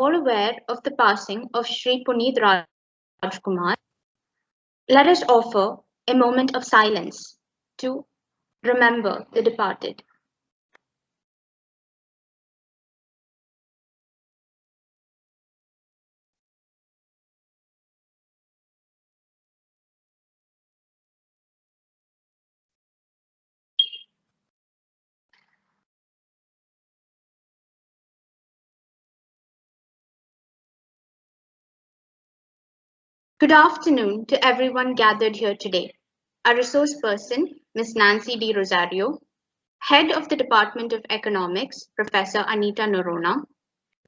all aware of the passing of Sri Puneet Rajkumar, let us offer a moment of silence to remember the departed. Good afternoon to everyone gathered here today. Our resource person, Ms. Nancy D. Rosario, Head of the Department of Economics, Professor Anita Norona,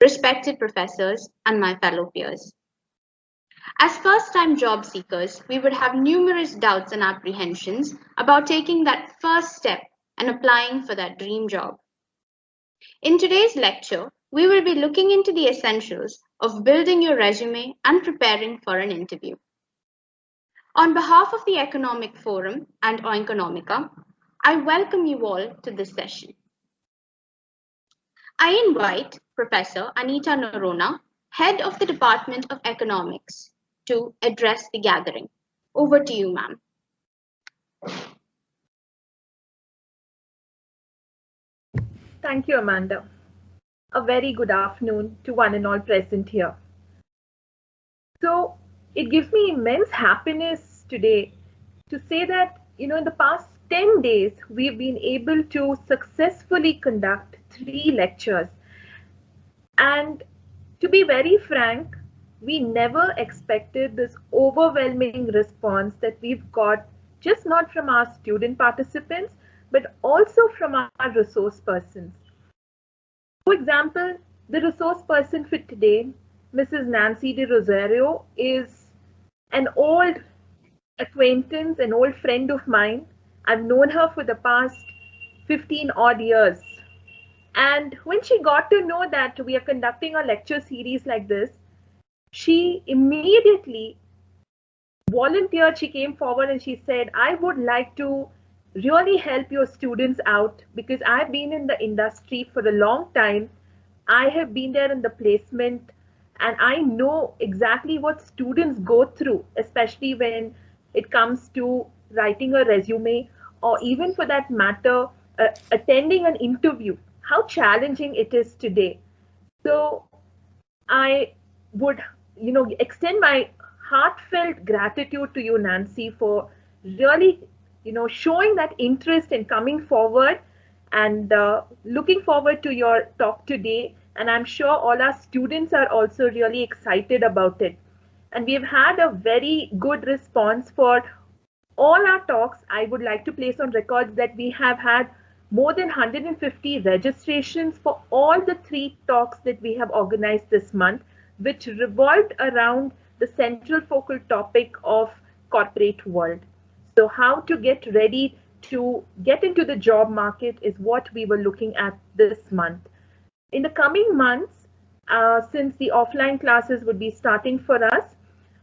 respected professors, and my fellow peers. As first-time job seekers, we would have numerous doubts and apprehensions about taking that first step and applying for that dream job. In today's lecture, we will be looking into the essentials of building your resume and preparing for an interview. On behalf of the Economic Forum and Oikonomika, I welcome you all to this session. I invite Professor Anita Norona, Head of the Department of Economics, to address the gathering. Over to you, ma'am. Thank you, Amanda. A very good afternoon to one and all present here. So it gives me immense happiness today to say that, in the past 10 days, we've been able to successfully conduct 3 lectures. And to be very frank, we never expected this overwhelming response that we've got, just not from our student participants, but also from our resource persons. For example, the resource person for today, Mrs. Nancy de Rosario, is an old acquaintance, an old friend of mine. I've known her for the past 15 odd years. And when she got to know that we are conducting a lecture series like this, she immediately volunteered. She came forward and she said, I would like to really help your students out because I've been in the industry for a long time. I have been there in the placement and I know exactly what students go through, especially when it comes to writing a resume or even for that matter, attending an interview, how challenging it is today. So I would, extend my heartfelt gratitude to you, Nancy, for really, showing that interest in coming forward and looking forward to your talk today. And I'm sure all our students are also really excited about it. And we've had a very good response for all our talks. I would like to place on records that we have had more than 150 registrations for all the 3 talks that we have organized this month, which revolved around the central focal topic of corporate world. So how to get ready to get into the job market is what we were looking at this month. In the coming months, since the offline classes would be starting for us,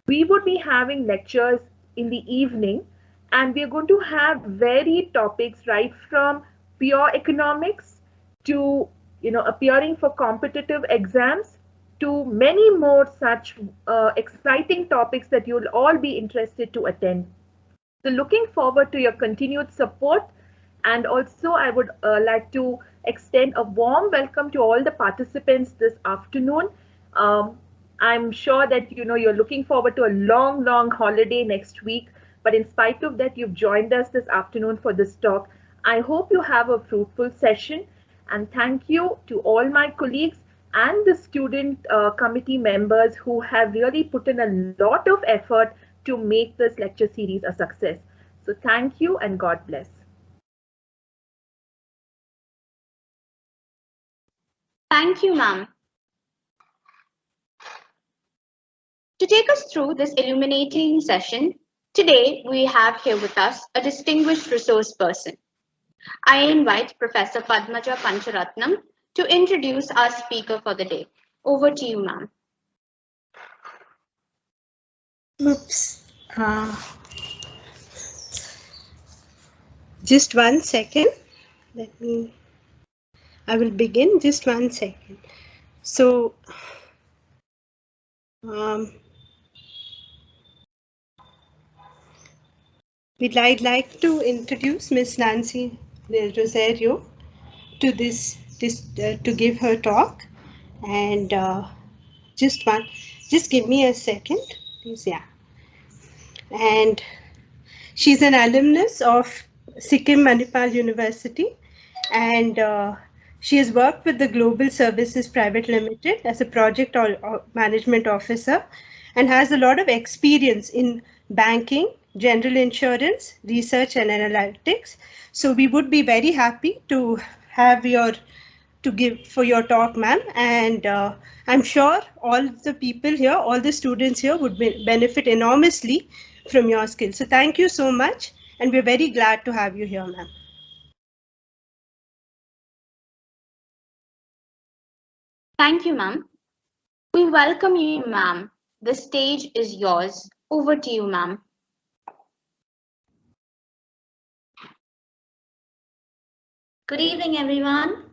we would be having lectures in the evening, and we're going to have varied topics right from pure economics to appearing for competitive exams to many more such exciting topics that you'll all be interested to attend. So looking forward to your continued support, and also I would like to extend a warm welcome to all the participants this afternoon. I'm sure that you're looking forward to a long holiday next week, but in spite of that, you've joined us this afternoon for this talk. I hope you have a fruitful session, and thank you to all my colleagues and the student committee members who have really put in a lot of effort to make this lecture series a success. So thank you and God bless. Thank you, ma'am. To take us through this illuminating session, today we have here with us a distinguished resource person. I invite Professor Padmaja Pancharatnam to introduce our speaker for the day. Over to you, ma'am. Oops. Just 1 second. I will begin. Just 1 second. So, I'd like to introduce Miss Nancy Rosario to to give her talk, and just give me a second, please. Yeah, and she's an alumnus of Sikkim Manipal University, and she has worked with the Global Services Private Limited as a project or management officer, and has a lot of experience in banking, general insurance, research and analytics. So we would be very happy to have to give for your talk, ma'am, and I'm sure all the people here, all the students here would benefit enormously from your skills. So thank you so much, and we're very glad to have you here, ma'am. Thank you, ma'am. We welcome you, ma'am. The stage is yours. Over to you, ma'am. Good evening, everyone.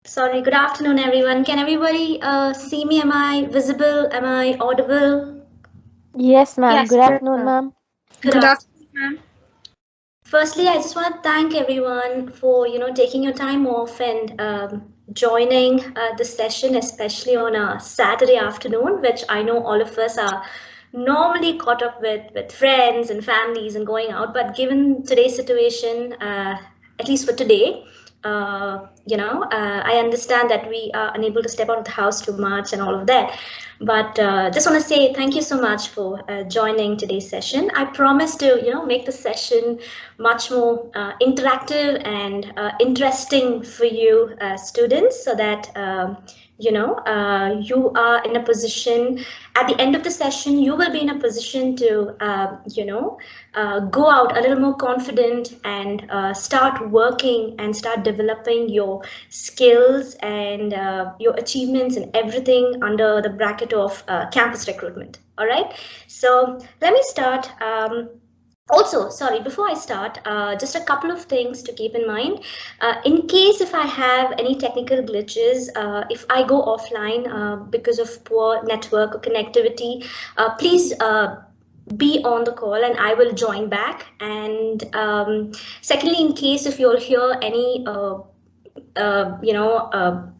Sorry, good afternoon, everyone. Can everybody see me? Am I visible? Am I audible? Yes, ma'am. Yes, Good afternoon, ma'am. Good afternoon, ma'am. Firstly, I just want to thank everyone for taking your time off and joining the session, especially on a Saturday afternoon, which I know all of us are normally caught up with friends and families and going out. But given today's situation, at least for today, I understand that we are unable to step out of the house too much and all of that. But just want to say thank you so much for joining today's session. I promise to, make the session much more interactive and interesting for you students, so that you are in a position at the end of the session, you will be in a position to go out a little more confident and start working and start developing your skills and your achievements and everything under the bracket of campus recruitment. All right, so let me start. Also, sorry, before I start, just a couple of things to keep in mind. In case if I have any technical glitches, if I go offline because of poor network or connectivity, please be on the call and I will join back. And secondly, in case if you'll hear any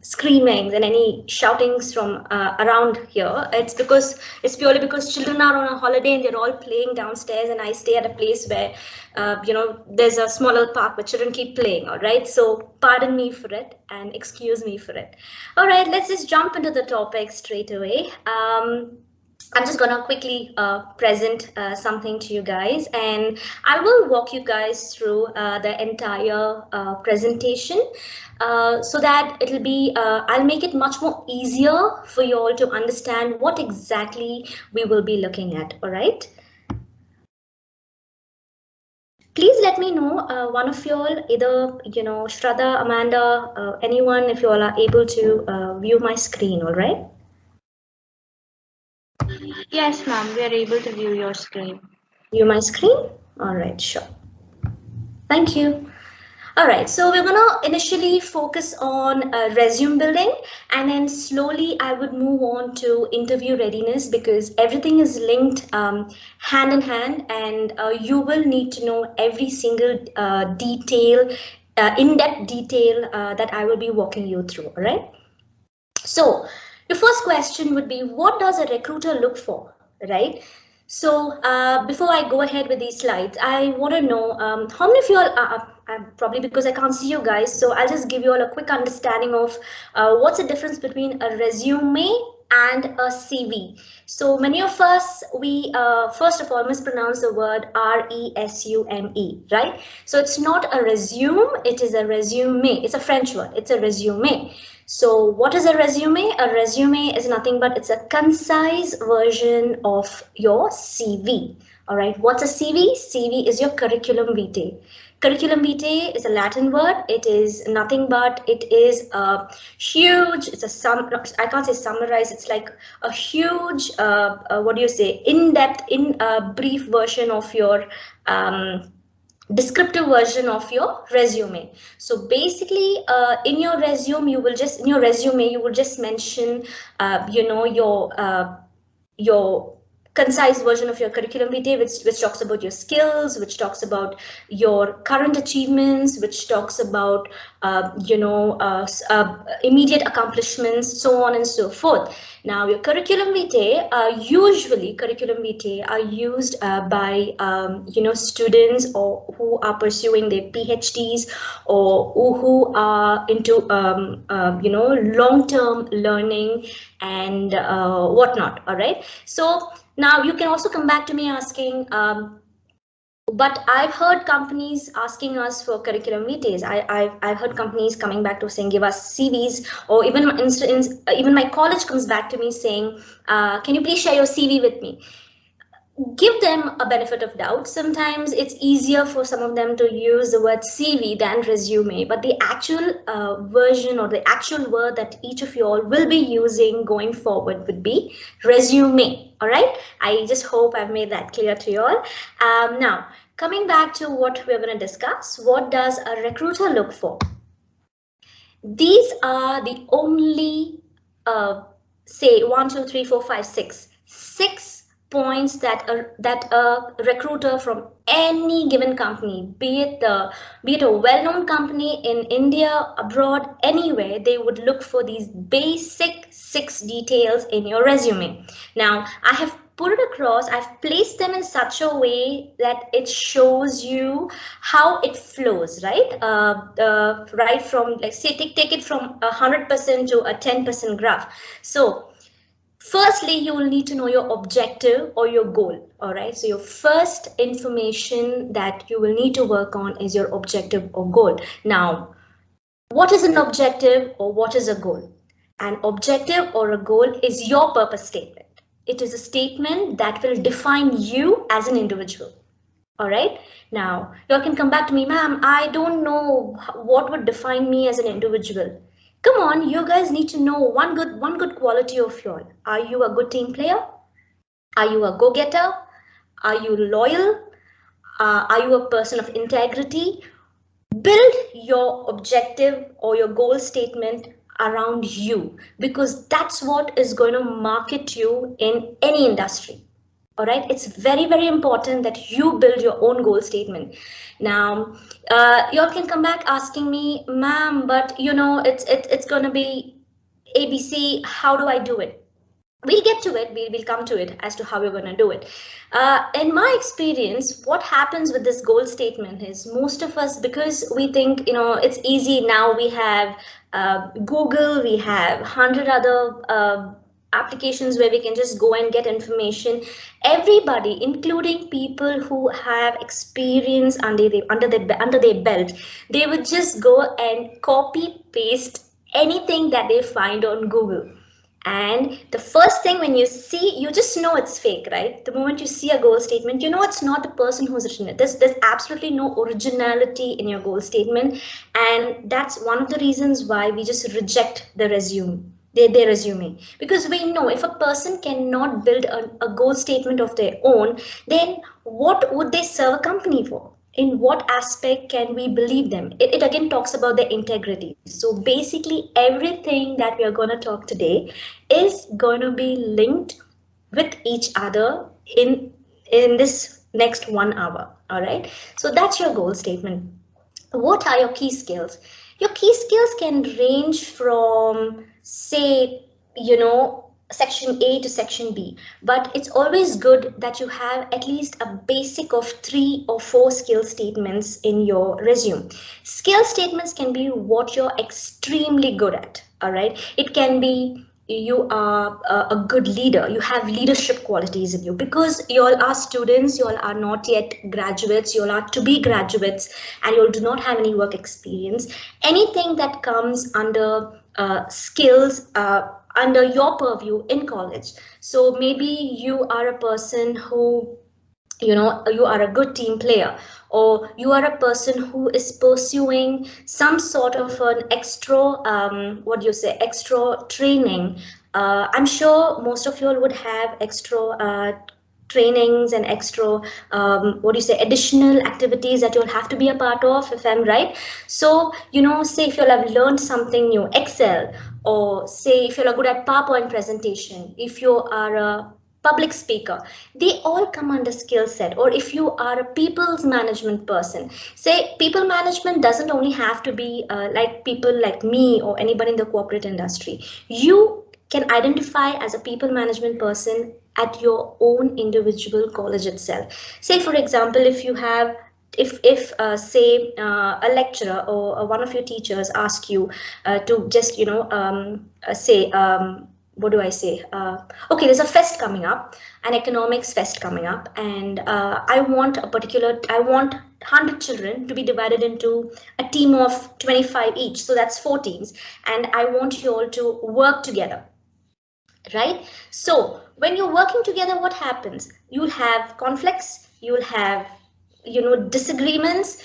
screamings and any shoutings from around here, it's purely because children are on a holiday and they're all playing downstairs, and I stay at a place where there's a smaller park where children keep playing. All right, so pardon me for it and excuse me for it. All right, let's just jump into the topic straight away. I'm just gonna quickly present something to you guys, and I will walk you guys through the entire presentation so that it'll be, I'll make it much more easier for you all to understand what exactly we will be looking at. All right. Please let me know, one of you all, either Shraddha, Amanda, anyone, if you all are able to view my screen. All right. Yes, ma'am, we are able to view your screen. View my screen? All right, sure. Thank you. All right, so we're gonna initially focus on resume building, and then slowly I would move on to interview readiness, because everything is linked hand in hand, and you will need to know every single detail, in-depth detail that I will be walking you through. All right. So your first question would be, what does a recruiter look for, right? So before I go ahead with these slides, I want to know how many of you all, probably because I can't see you guys, so I'll just give you all a quick understanding of what's the difference between a resume and a CV. So many of us, we first of all mispronounce the word resume, right? So it's not a resume, it is a resume. It's a French word, it's a resume. So what is a resume? A resume is nothing but it's a concise version of your CV. All right, what's a CV? CV is your curriculum vitae. Curriculum vitae is a Latin word. It is nothing but it is a huge, it's a I can't say summarize, it's like a huge, what do you say, in-depth, brief version of your descriptive version of your resume. So basically in your resume you will just mention your your concise version of your curriculum vitae, which talks about your skills, which talks about your current achievements, which talks about immediate accomplishments, so on and so forth. Now, your curriculum vitae, usually curriculum vitae are used by students or who are pursuing their PhDs or who are into long-term learning and whatnot. All right. So now you can also come back to me asking, but I've heard companies asking us for curriculum vitae. I've heard companies coming back to saying, give us CVs, or even my college comes back to me saying, can you please share your CV with me? Give them a benefit of doubt. Sometimes it's easier for some of them to use the word CV than resume, but the actual version or the actual word that each of you all will be using going forward would be resume. All right. I just hope I've made that clear to you all. Now, coming back to what we're going to discuss, what does a recruiter look for? These are the only, say, 1, 2, 3, 4, 5, 6 points that a recruiter from any given company, be it a well-known company in India, abroad, anywhere, they would look for these basic 6 details in your resume. Now, I have put it across, I've placed them in such a way that it shows you how it flows, right? Right from, like, say, take it from 100% to a 10% graph. So firstly, you will need to know your objective or your goal. All right. So your first information that you will need to work on is your objective or goal. Now, what is an objective or what is a goal? An objective or a goal is your purpose statement. It is a statement that will define you as an individual. All right. Now, you all can come back to me, ma'am, I don't know what would define me as an individual. Come on, you guys need to know one good quality of you all. Are you a good team player? Are you a go-getter? Are you loyal? Are you a person of integrity? Build your objective or your goal statement around you, because that's what is going to market you in any industry. All right, it's very, very important that you build your own goal statement. Now, you all can come back asking me, ma'am, but it's going to be ABC. How do I do it? We'll get to it. We'll come to it as to how we're going to do it. In my experience, what happens with this goal statement is most of us, because we think, it's easy now, we have Google, we have 100 other applications where we can just go and get information. Everybody, including people who have experience under their belt, they would just go and copy paste anything that they find on Google. And the first thing when you see, you just know it's fake, right? The moment you see a goal statement, you know it's not the person who's written it. There's absolutely no originality in your goal statement. And that's one of the reasons why we just reject the resume. Their resume, because we know if a person cannot build a goal statement of their own, then what would they serve a company for? In what aspect can we believe them? It again talks about their integrity. So basically everything that we are going to talk today is going to be linked with each other in this next 1 hour. All right, so that's your goal statement. What are your key skills? Your key skills can range from, say, section A to section B, but it's always good that you have at least a basic of 3 or 4 skill statements in your resume. Skill statements can be what you're extremely good at. All right, it can be you are a good leader, you have leadership qualities in you, because you all are students, you all are not yet graduates, you all are to be graduates, and you all do not have any work experience. Anything that comes under skills under your purview in college. So maybe you are a person who, you are a good team player, or you are a person who is pursuing some sort of an extra extra training. I'm sure most of you all would have extra trainings and extra additional activities that you'll have to be a part of, if I'm right. So say if you'll have learned something new, Excel, or say if you're good at PowerPoint presentation, if you are a public speaker, they all come under skill set. Or if you are a people's management person, say people management doesn't only have to be like people like me or anybody in the corporate industry. You can identify as a people management person at your own individual college itself. Say for example, if you have if say a lecturer or one of your teachers ask you to just say what do I say? Okay, there's a fest coming up, an economics fest coming up, and I want 100 children to be divided into a team of 25 each. So that's 4 teams, and I want you all to work together, right? So when you're working together, what happens? You'll have conflicts, you'll have disagreements.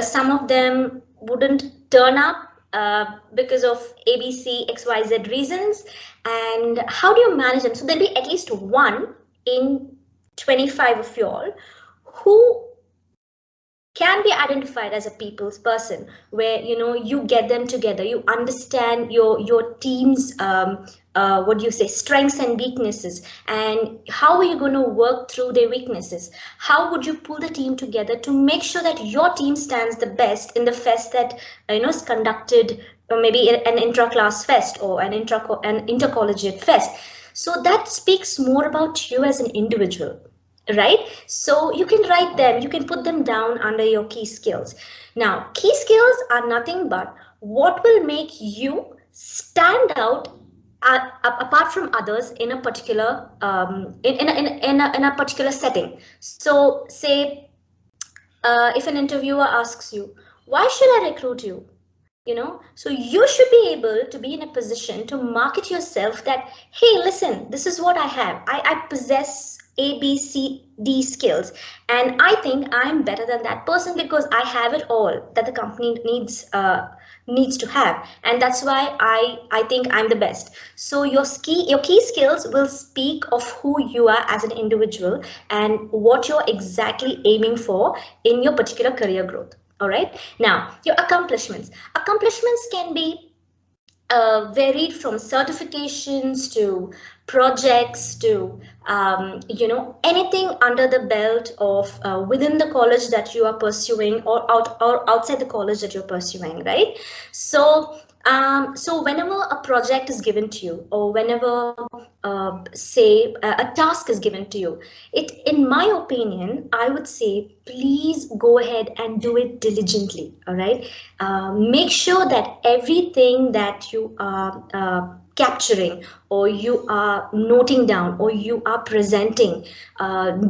Some of them wouldn't turn up because of ABC, XYZ reasons. And how do you manage them? So there'll be at least one in 25 of you all who can be identified as a people's person, where you get them together, you understand your team's what do you say, strengths and weaknesses, and how are you going to work through their weaknesses? How would you pull the team together to make sure that your team stands the best in the fest that is conducted, or maybe an intra-class fest or an intercollegiate fest? So that speaks more about you as an individual, right? So you can write them, you can put them down under your key skills. Now, key skills are nothing but what will make you stand out apart from others in a particular in a particular setting. So say if an interviewer asks you, why should I recruit you? So you should be able to be in a position to market yourself that, hey, listen, this is what I have. I possess A, B, C, D skills, and I think I'm better than that person because I have it all that the company needs to have, and that's why I think I'm the best. So your key skills will speak of who you are as an individual and what you're exactly aiming for in your particular career growth. All right. Now, your accomplishments. Accomplishments can be varied from certifications to projects to anything under the belt of within the college that you are pursuing, or outside the college that you're pursuing, right? So so whenever a project is given to you, or whenever say a task is given to you, in my opinion, I would say, please go ahead and do it diligently. All right. Make sure that everything that you are capturing, or you are noting down, or you are presenting,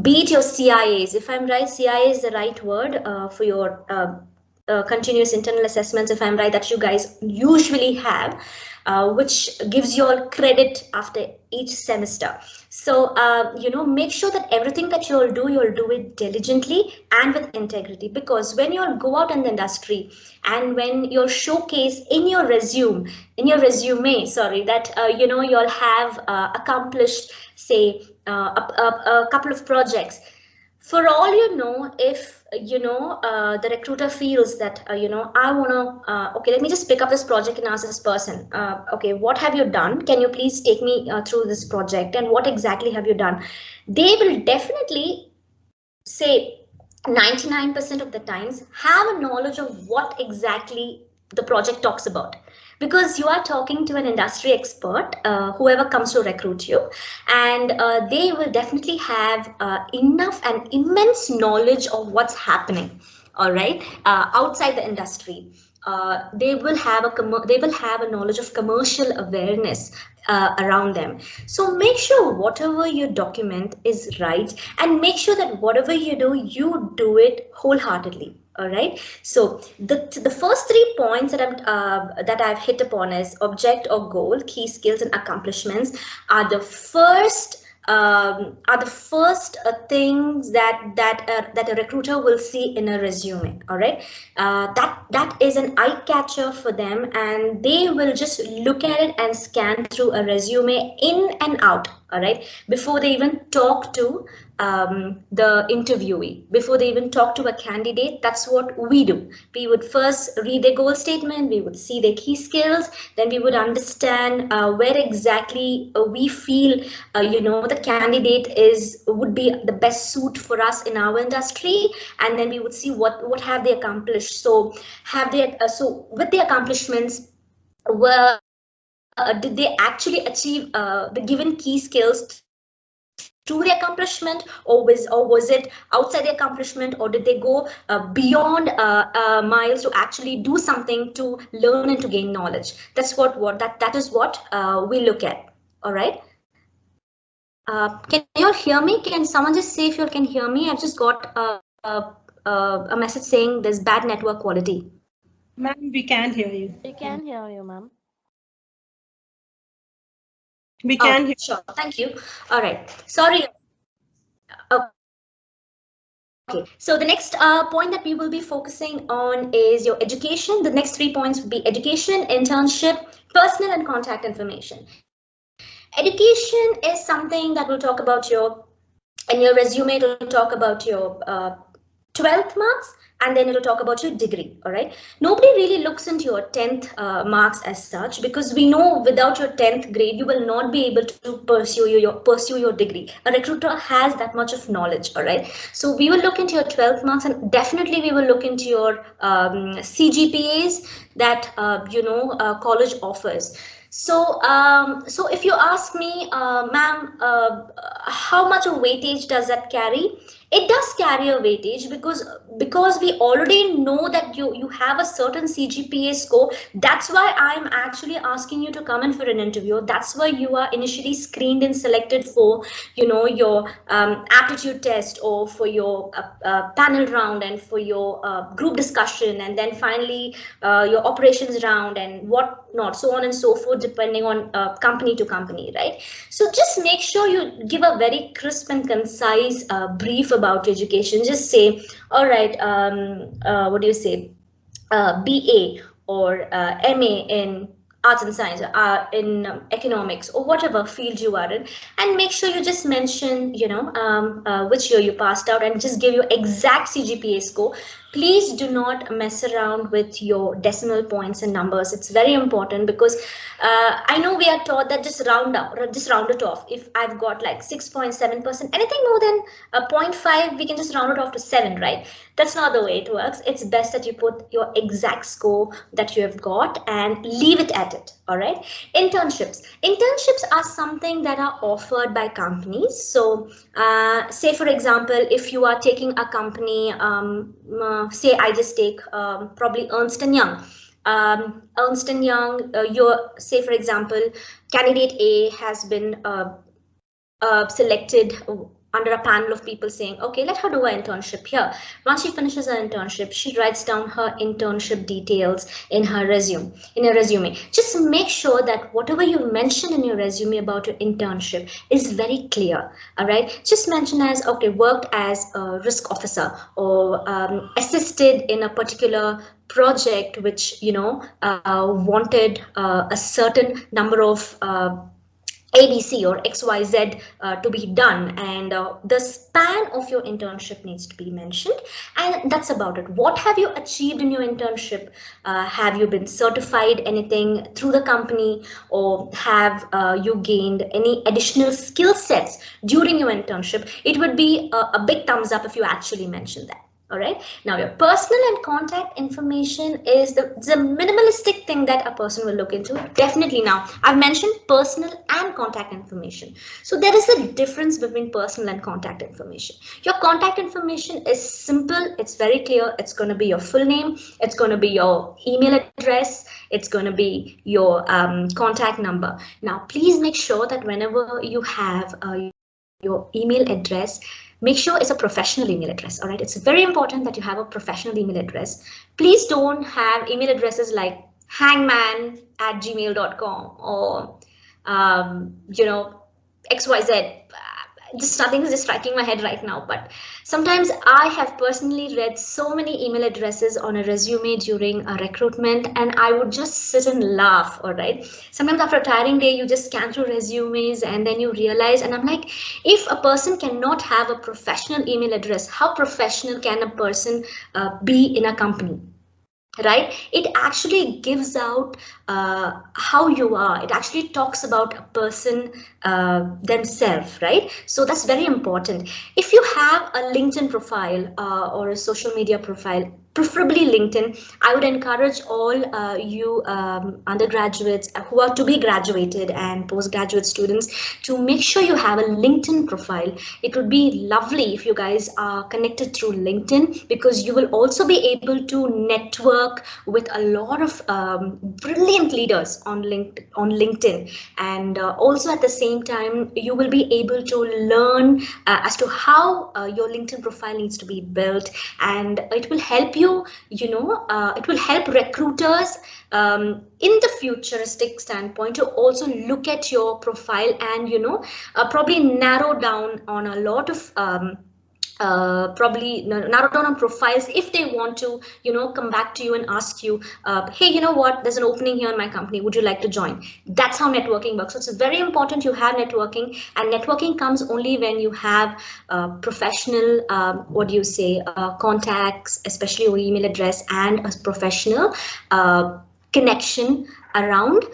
be it your CIAs, if I'm right, CIA is the right word for your continuous internal assessments, if I'm right, that you guys usually have, which gives you all credit after each semester. So make sure that everything that you'll do it diligently and with integrity, because when you'll go out in the industry and when you'll showcase in your resume sorry, that you'll have accomplished, say, a couple of projects. For all you know, if the recruiter feels that I want to okay, let me just pick up this project and ask this person, okay, what have you done? Can you please take me through this project, and what exactly have you done? They will definitely say 99% of the times have a knowledge of what exactly the project talks about, because you are talking to an industry expert, whoever comes to recruit you, and they will definitely have enough and immense knowledge of what's happening, all right, outside the industry. They will have a knowledge of commercial awareness around them. So make sure whatever you document is right, and make sure that whatever you do it wholeheartedly. All right. So the first 3 points that I've hit upon is object or goal, key skills, and accomplishments are the first things that a recruiter will see in a resume. All right. That is an eye catcher for them, and they will just look at it and scan through a resume in and out. all right, before they even talk to the interviewee, before they even talk to a candidate. That's what we do. We would first read their goal statement, we would see their key skills, then we would understand where exactly we feel the candidate would be the best suit for us in our industry, and then we would see what have they accomplished. So have they so with the accomplishments, did they actually achieve the given key skills through the accomplishment, or was it outside the accomplishment, or did they go beyond miles to actually do something to learn and to gain knowledge? That is what we look at. All right. Can you all hear me? Can someone just say if you all can hear me? I've just got a message saying there's bad network quality. Ma'am, we can hear you. We can hear you, ma'am. We can hear. Sure. Thank you. All right. Sorry. Okay, so the next point that we will be focusing on is your education. The next 3 points would be education, internship, personal and contact information. Education is something that will talk about in your resume. It will talk about your 12th marks, and then it'll talk about your degree. All right. Nobody really looks into your 10th marks as such, because we know without your 10th grade, you will not be able to pursue your degree. A recruiter has that much of knowledge. All right. So we will look into your 12th marks, and definitely we will look into your CGPAs that college offers. So, so if you ask me, ma'am, how much of weightage does that carry? It does carry a weightage, because we already know that you have a certain CGPA score. That's why I'm actually asking you to come in for an interview. That's why you are initially screened and selected for your aptitude test, or for your panel round, and for your group discussion, and then finally your operations round and whatnot, so on and so forth, depending on company to company, right? So just make sure you give a very crisp and concise brief about education. Just say, all right, what do you say, BA or MA in arts and science, in economics, or whatever field you are in, and make sure you just mention which year you passed out, and just give your exact CGPA score. Please do not mess around with your decimal points and numbers. It's very important, because I know we are taught that just round it off. If I've got like 6.7%, anything more than 0.5, we can just round it off to 7, right? That's not the way it works. It's best that you put your exact score that you have got and leave it at it. All right. Internships are something that are offered by companies. So say, for example, if you are taking a company, say I just take probably Ernst & Young. Ernst & Young, say, for example, candidate A has been selected under a panel of people saying, okay, let her do an internship here. Once she finishes her internship, she writes down her internship details in her resume. Just make sure that whatever you mention in your resume about your internship is very clear. All right. Just mention as, okay, worked as a risk officer, or assisted in a particular project which wanted a certain number of ABC or XYZ to be done, and the span of your internship needs to be mentioned, and that's about it. What have you achieved in your internship? Have you been certified anything through the company, or have you gained any additional skill sets during your internship? It would be a big thumbs up if you actually mention that. All right. Now, your personal and contact information is the minimalistic thing that a person will look into. Definitely. Now, I've mentioned personal and contact information. So there is a difference between personal and contact information. Your contact information is simple. It's very clear. It's going to be your full name. It's going to be your email address. It's going to be your contact number. Now, please make sure that whenever you have your email address, make sure it's a professional email address. All right. It's very important that you have a professional email address. Please don't have email addresses like hangman@gmail.com or, XYZ. just nothing is just striking my head right now, but sometimes I have personally read so many email addresses on a resume during a recruitment, and I would just sit and laugh. All right, sometimes after a tiring day you just scan through resumes and then you realize, and I'm like, if a person cannot have a professional email address, how professional can a person be in a company? Right? It actually gives out how you are. It actually talks about a person themselves, right? So that's very important. If you have a LinkedIn profile or a social media profile, preferably LinkedIn, I would encourage all you undergraduates who are to be graduated and postgraduate students to make sure you have a LinkedIn profile. It would be lovely if you guys are connected through LinkedIn, because you will also be able to network with a lot of brilliant leaders on LinkedIn, and also at the same time you will be able to learn as to how your LinkedIn profile needs to be built, and it will help you, it will help recruiters in the futuristic standpoint to also look at your profile and probably narrow down on a lot of probably narrow down on profiles if they want to come back to you and ask you, hey, you know what, there's an opening here in my company, would you like to join? That's how networking works. So it's very important you have networking, and networking comes only when you have professional what do you say contacts, especially your email address, and a professional connection around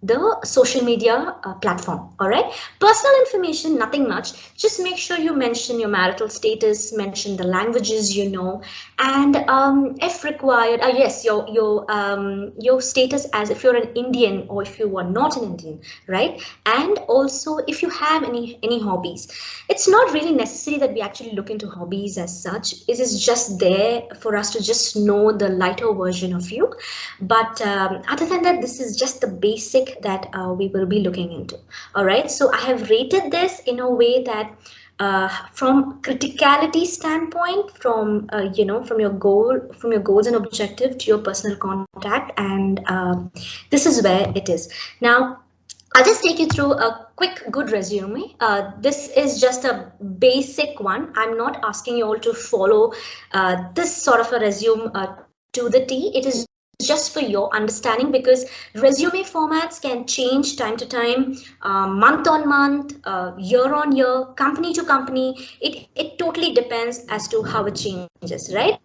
the social media platform. All right, personal information, nothing much. Just make sure you mention your marital status, mention the languages you know, and if required, yes, your status as if you're an Indian or if you are not an Indian, right? And also if you have any hobbies. It's not really necessary that we actually look into hobbies as such. It is just there for us to just know the lighter version of you. But other than that, this is just the basic that we will be looking into. All right, so I have rated this in a way that from criticality standpoint, from from your goals and objective to your personal contact, and this is where it is. Now I'll just take you through a quick good resume. This is just a basic one. I'm not asking you all to follow this sort of a resume to the T. It is just for your understanding, because resume formats can change time to time, month on month, year on year, company to company. It totally depends as to how it changes, right?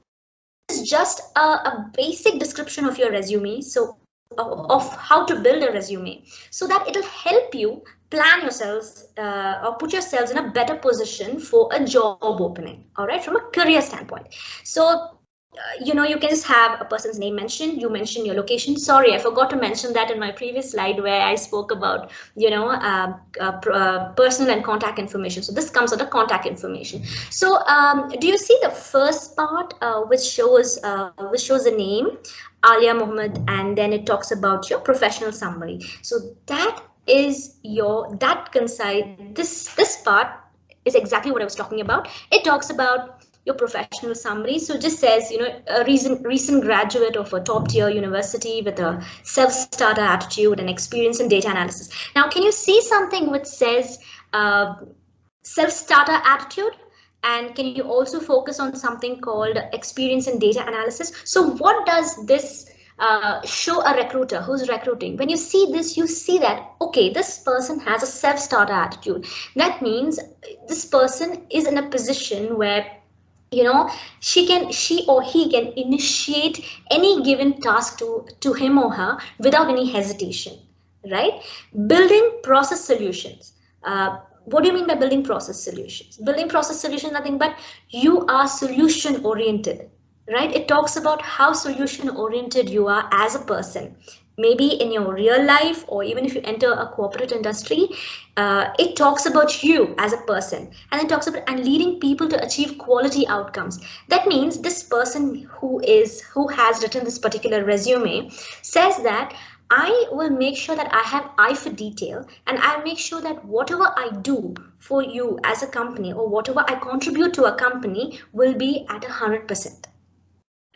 It's just a basic description of your resume, so of how to build a resume, so that it'll help you plan yourselves or put yourselves in a better position for a job opening. All right, from a career standpoint. So you can just have a person's name mentioned, you mention your location. Sorry, I forgot to mention that in my previous slide where I spoke about personal and contact information. So this comes under contact information. So do you see the first part which shows the name Alia Mohammed, and then it talks about your professional summary. So that is this part is exactly what I was talking about. It talks about your professional summary. So it just says, a recent graduate of a top tier university with a self-starter attitude and experience in data analysis. Now, can you see something which says self-starter attitude? And can you also focus on something called experience in data analysis? So what does this show a recruiter who's recruiting? When you see this, you see that, okay, this person has a self-starter attitude. That means this person is in a position where she or he can initiate any given task to him or her without any hesitation, right? Building process solutions. What do you mean by building process solutions? Building process solutions, nothing but you are solution oriented, right? It talks about how solution oriented you are as a person. Maybe in your real life, or even if you enter a corporate industry, it talks about you as a person, and it talks about and leading people to achieve quality outcomes. That means this person who has written this particular resume says that I will make sure that I have eye for detail, and I make sure that whatever I do for you as a company, or whatever I contribute to a company, will be at 100%,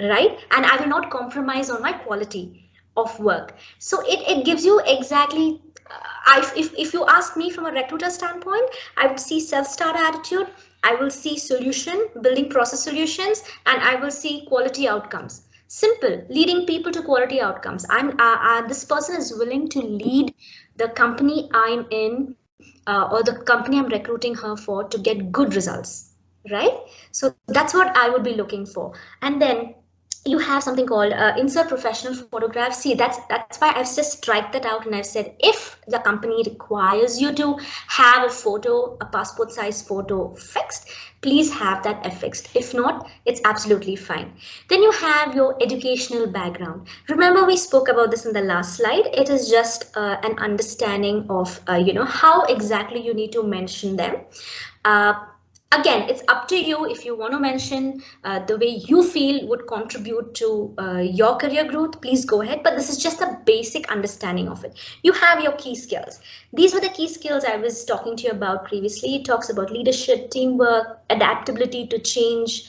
right? And I will not compromise on my quality of work. So it gives you exactly if you ask me from a recruiter standpoint, I would see self-starter attitude, I will see solution, building process solutions, and I will see quality outcomes. Simple, leading people to quality outcomes. This person is willing to lead the company I'm in, or the company I'm recruiting her for, to get good results, right? So that's what I would be looking for. And then you have something called insert professional photograph. See, that's why I've just strike that out, and I've said if the company requires you to have a photo, a passport size photo fixed, please have that affixed. If not, it's absolutely fine. Then you have your educational background. Remember, we spoke about this in the last slide. It is just an understanding of how exactly you need to mention them. Again, it's up to you. If you want to mention the way you feel would contribute to your career growth, please go ahead. But this is just a basic understanding of it. You have your key skills. These were the key skills I was talking to you about previously. It talks about leadership, teamwork, adaptability to change,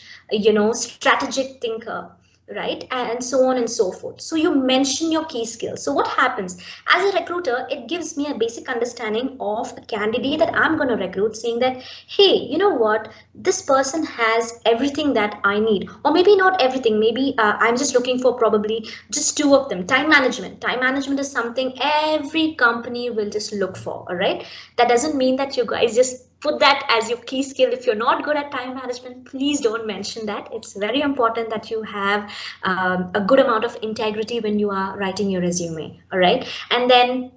strategic thinker, right? And so on and so forth. So you mention your key skills. So what happens as a recruiter, it gives me a basic understanding of a candidate that I'm going to recruit, saying that, hey, you know what, this person has everything that I need, or maybe not everything. Maybe I'm just looking for probably just two of them. Time management is something every company will just look for. All right, that doesn't mean that you guys just put that as your key skill. If you're not good at time management, please don't mention that. It's very important that you have a good amount of integrity when you are writing your resume. All right, and then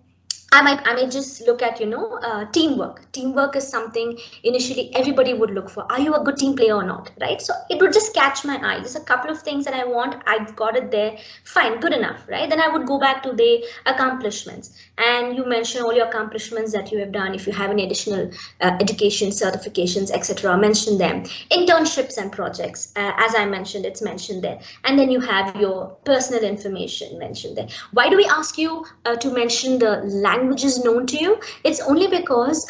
I might just look at teamwork. Teamwork is something initially everybody would look for. Are you a good team player or not, right? So it would just catch my eye. Just a couple of things that I want. I've got it there. Fine, good enough, right? Then I would go back to the accomplishments, and you mention all your accomplishments that you have done. If you have any additional education, certifications, etc., mention them. Internships and projects, as I mentioned, it's mentioned there. And then you have your personal information mentioned there. Why do we ask you to mention the languages known to you? It's only because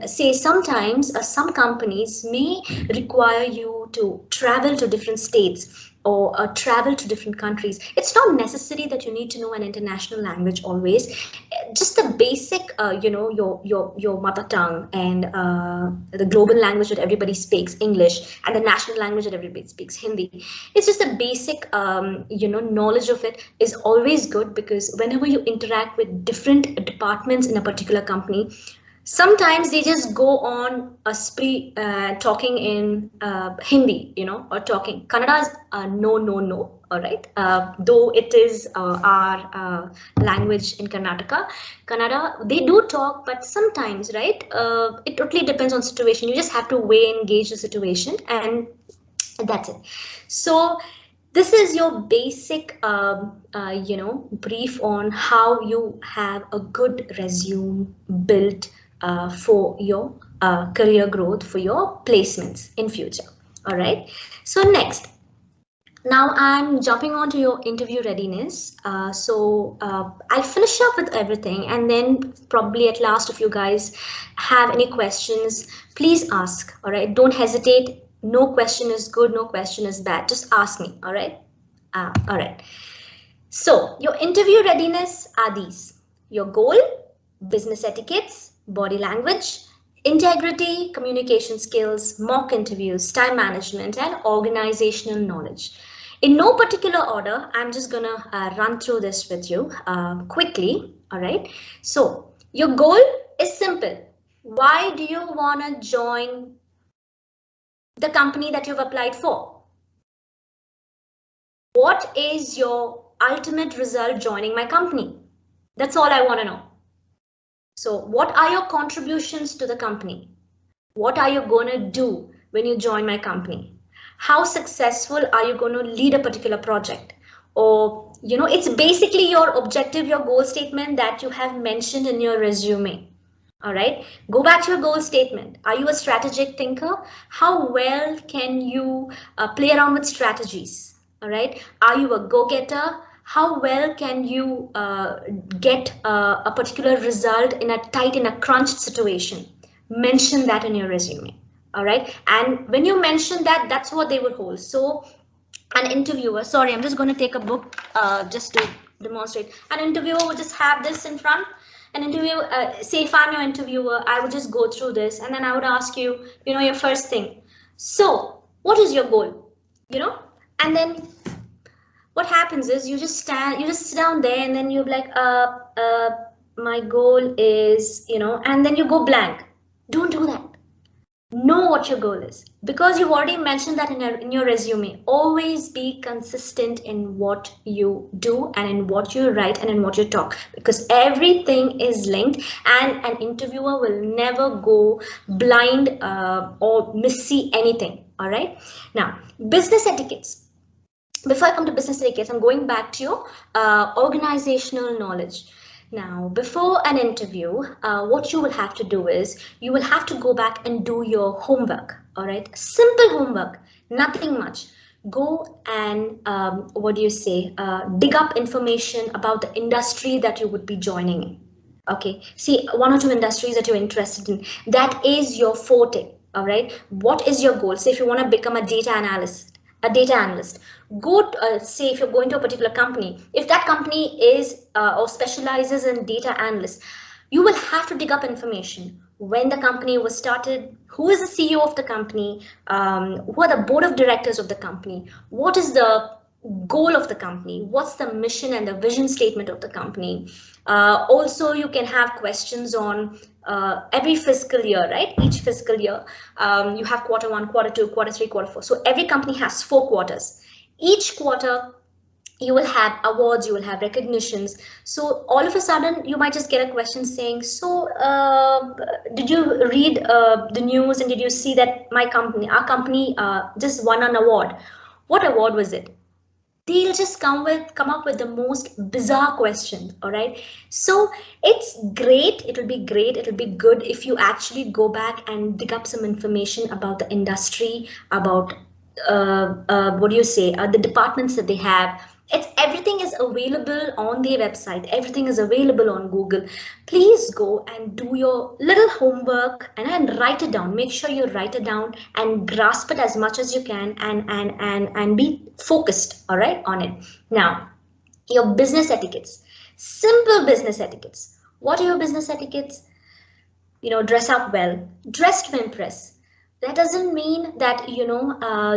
say sometimes some companies may require you to travel to different states or travel to different countries. It's not necessary that you need to know an international language always. Just the basic, your mother tongue and the global language that everybody speaks, English, and the national language that everybody speaks, Hindi. It's just the basic, knowledge of it is always good, because whenever you interact with different departments in a particular company, sometimes they just go on a spree talking in Hindi, or talking. Kannada is no. All right. Though it is our language in Karnataka, Kannada, they do talk, but sometimes, right, it totally depends on situation. You just have to gauge the situation, and that's it. So this is your basic, brief on how you have a good resume built for your career growth, for your placements in future. All right. So next, now I'm jumping on to your interview readiness. I'll finish up with everything, and then probably at last, if you guys have any questions, please ask. All right. Don't hesitate. No question is good. No question is bad. Just ask me. All right. All right. So your interview readiness are these: your goal, business etiquettes, body language, integrity, communication skills, mock interviews, time management, and organizational knowledge. In no particular order, I'm just gonna run through this with you quickly. All right. So your goal is simple. Why do you wanna join the company that you've applied for? What is your ultimate result joining my company? That's all I want to know. So what are your contributions to the company? What are you going to do when you join my company? How successful are you going to lead a particular project? Or, it's basically your objective, your goal statement that you have mentioned in your resume. All right, go back to your goal statement. Are you a strategic thinker? How well can you play around with strategies? All right, are you a go-getter? How well can you get a particular result in a crunched situation? Mention that in your resume. All right, and when you mention that, that's what they would hold. So an interviewer, sorry, I'm just going to take a book just to demonstrate. An interviewer would just have this in front, An interview, say if I'm your interviewer, I would just go through this and then I would ask you, your first thing. So what is your goal? And then what happens is you just sit down there and then you're like, my goal is, and then you go blank. Don't do that. Know what your goal is, because you've already mentioned that in your resume. Always be consistent in what you do and in what you write and in what you talk, because everything is linked and an interviewer will never go blind or missee anything. All right. Now, business etiquettes. Before I come to business etiquettes, I'm going back to your organizational knowledge. Now, before an interview, what you will have to do is you will have to go back and do your homework. All right, simple homework, nothing much. Go and dig up information about the industry that you would be joining in. Okay, see 1 or 2 industries that you're interested in. That is your forte. All right, what is your goal? Say if you want to become a data analyst, go say if you're going to a particular company, if that company is or specializes in data analysts, you will have to dig up information. When the company was started, who is the CEO of the company, who are the board of directors of the company, what is the goal of the company, what's the mission and the vision statement of the company. Also, you can have questions on every fiscal year, right? Each fiscal year, you have quarter 1, quarter 2, quarter 3, quarter 4. So every company has 4 quarters. Each quarter, you will have awards, you will have recognitions. So all of a sudden, you might just get a question saying, so did you read the news and did you see that our company just won an award? What award was it? They'll just come up with the most bizarre questions. All right, so it's great, it'll be good if you actually go back and dig up some information about the industry, about the departments that they have. Everything is available on their website, everything is available on Google. Please go and do your little homework and write it down. Make sure you write it down and grasp it as much as you can and be focused, all right, on it. Now, your business etiquettes, simple business etiquettes. What are your business etiquettes? Dress up well, dress to impress. That doesn't mean that,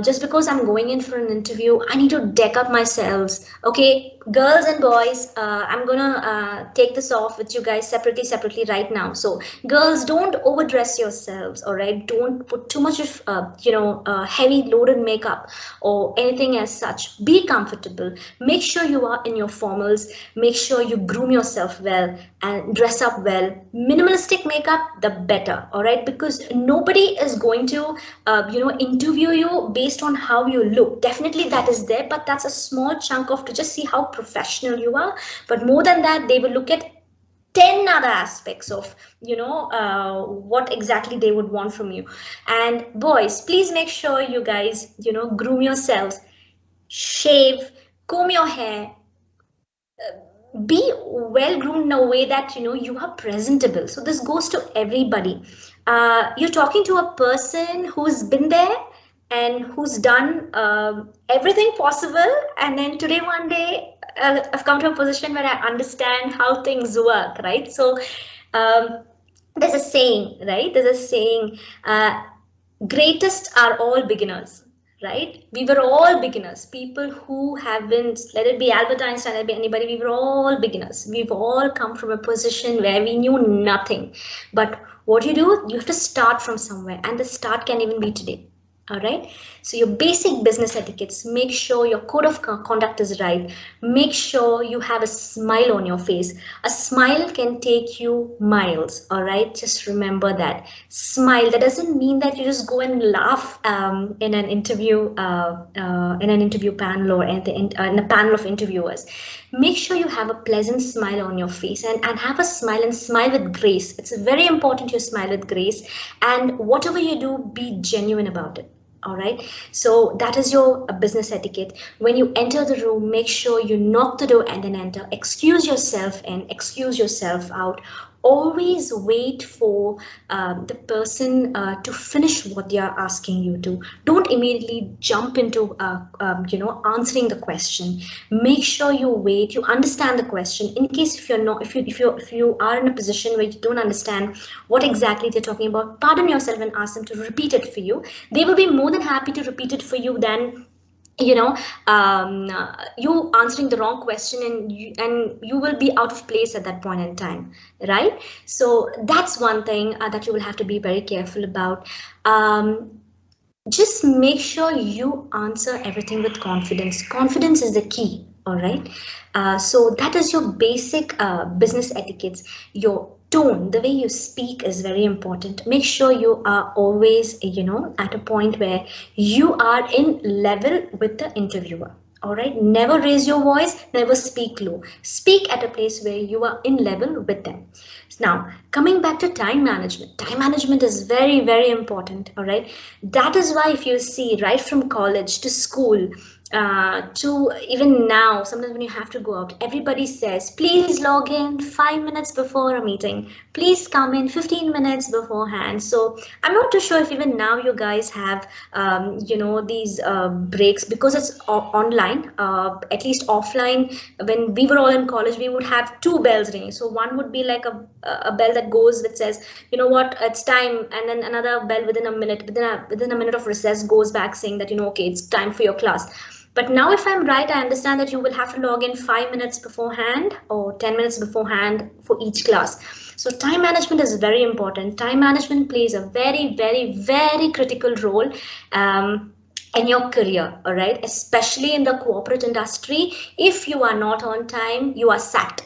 just because I'm going in for an interview, I need to deck up myself. Okay, girls and boys, I'm gonna take this off with you guys separately right now. So girls, don't overdress yourselves. All right, don't put too much of, heavy loaded makeup or anything as such. Be comfortable. Make sure you are in your formals. Make sure you groom yourself well and dress up well. Minimalistic makeup, the better. All right, because nobody is going to interview you based on how you look. Definitely that is there, but that's a small chunk of to just see how professional you are. But more than that, they will look at 10 other aspects of what exactly they would want from you. And boys, please make sure you guys groom yourselves, shave, comb your hair, be well groomed in a way that you are presentable. So this goes to everybody. You're talking to a person who's been there and who's done everything possible, and then today one day I've come to a position where I understand how things work, right? So there's a saying, right? Greatest are all beginners. Right? We were all beginners. People who have been, let it be Albert Einstein, let it be anybody, we were all beginners. We've all come from a position where we knew nothing. But what you do, you have to start from somewhere, and the start can even be today. All right, so your basic business etiquettes, make sure your code of conduct is right. Make sure you have a smile on your face. A smile can take you miles. All right, just remember that. Smile, that doesn't mean that you just go and laugh in an interview panel or in a panel of interviewers. Make sure you have a pleasant smile on your face and have a smile, and smile with grace. It's very important you smile with grace, and whatever you do, be genuine about it. All right, so that is your business etiquette. When you enter the room, make sure you knock the door and then enter. Excuse yourself in, excuse yourself out. always wait for the person to finish what they are asking you to. Don't immediately jump into answering the question. Make sure you wait, you understand the question. In case if you're not, if you are in a position where you don't understand what exactly they're talking about, pardon yourself and ask them to repeat it for you. They will be more than happy to repeat it for you than you answering the wrong question, and you will be out of place at that point in time, right? So that's one thing that you will have to be very careful about. Just make sure you answer everything with confidence. Confidence is the key. All right. So that is your basic business etiquettes. Your tone, the way you speak is very important. Make sure you are always, at a point where you are in level with the interviewer. All right. Never raise your voice, never speak low. Speak at a place where you are in level with them. Now, coming back to time management is very, very important. All right. That is why if you see right from college to school, to even now, sometimes when you have to go out, everybody says, please log in 5 minutes before a meeting. Please come in 15 minutes beforehand. So I'm not too sure if even now you guys have, these breaks, because it's online, at least offline. When we were all in college, we would have 2 bells ringing. So one would be like a bell that goes that says, you know what, it's time. And then another bell within a minute of recess goes back saying that, okay, it's time for your class. But now if I'm right, I understand that you will have to log in 5 minutes beforehand or 10 minutes beforehand for each class. So time management is very important. Time management plays a very, very, very critical role in your career, all right? Especially in the corporate industry. If you are not on time, you are sacked.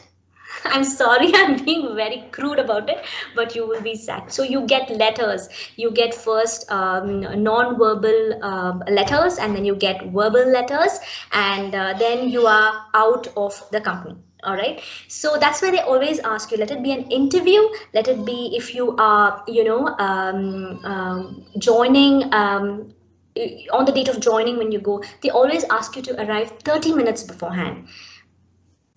I'm sorry, I'm being very crude about it, but you will be sacked. So you get letters. You get first non-verbal letters, and then you get verbal letters, and then you are out of the company. All right. So that's why they always ask you, let it be an interview, let it be if you are, joining on the date of joining. When you go, they always ask you to arrive 30 minutes beforehand.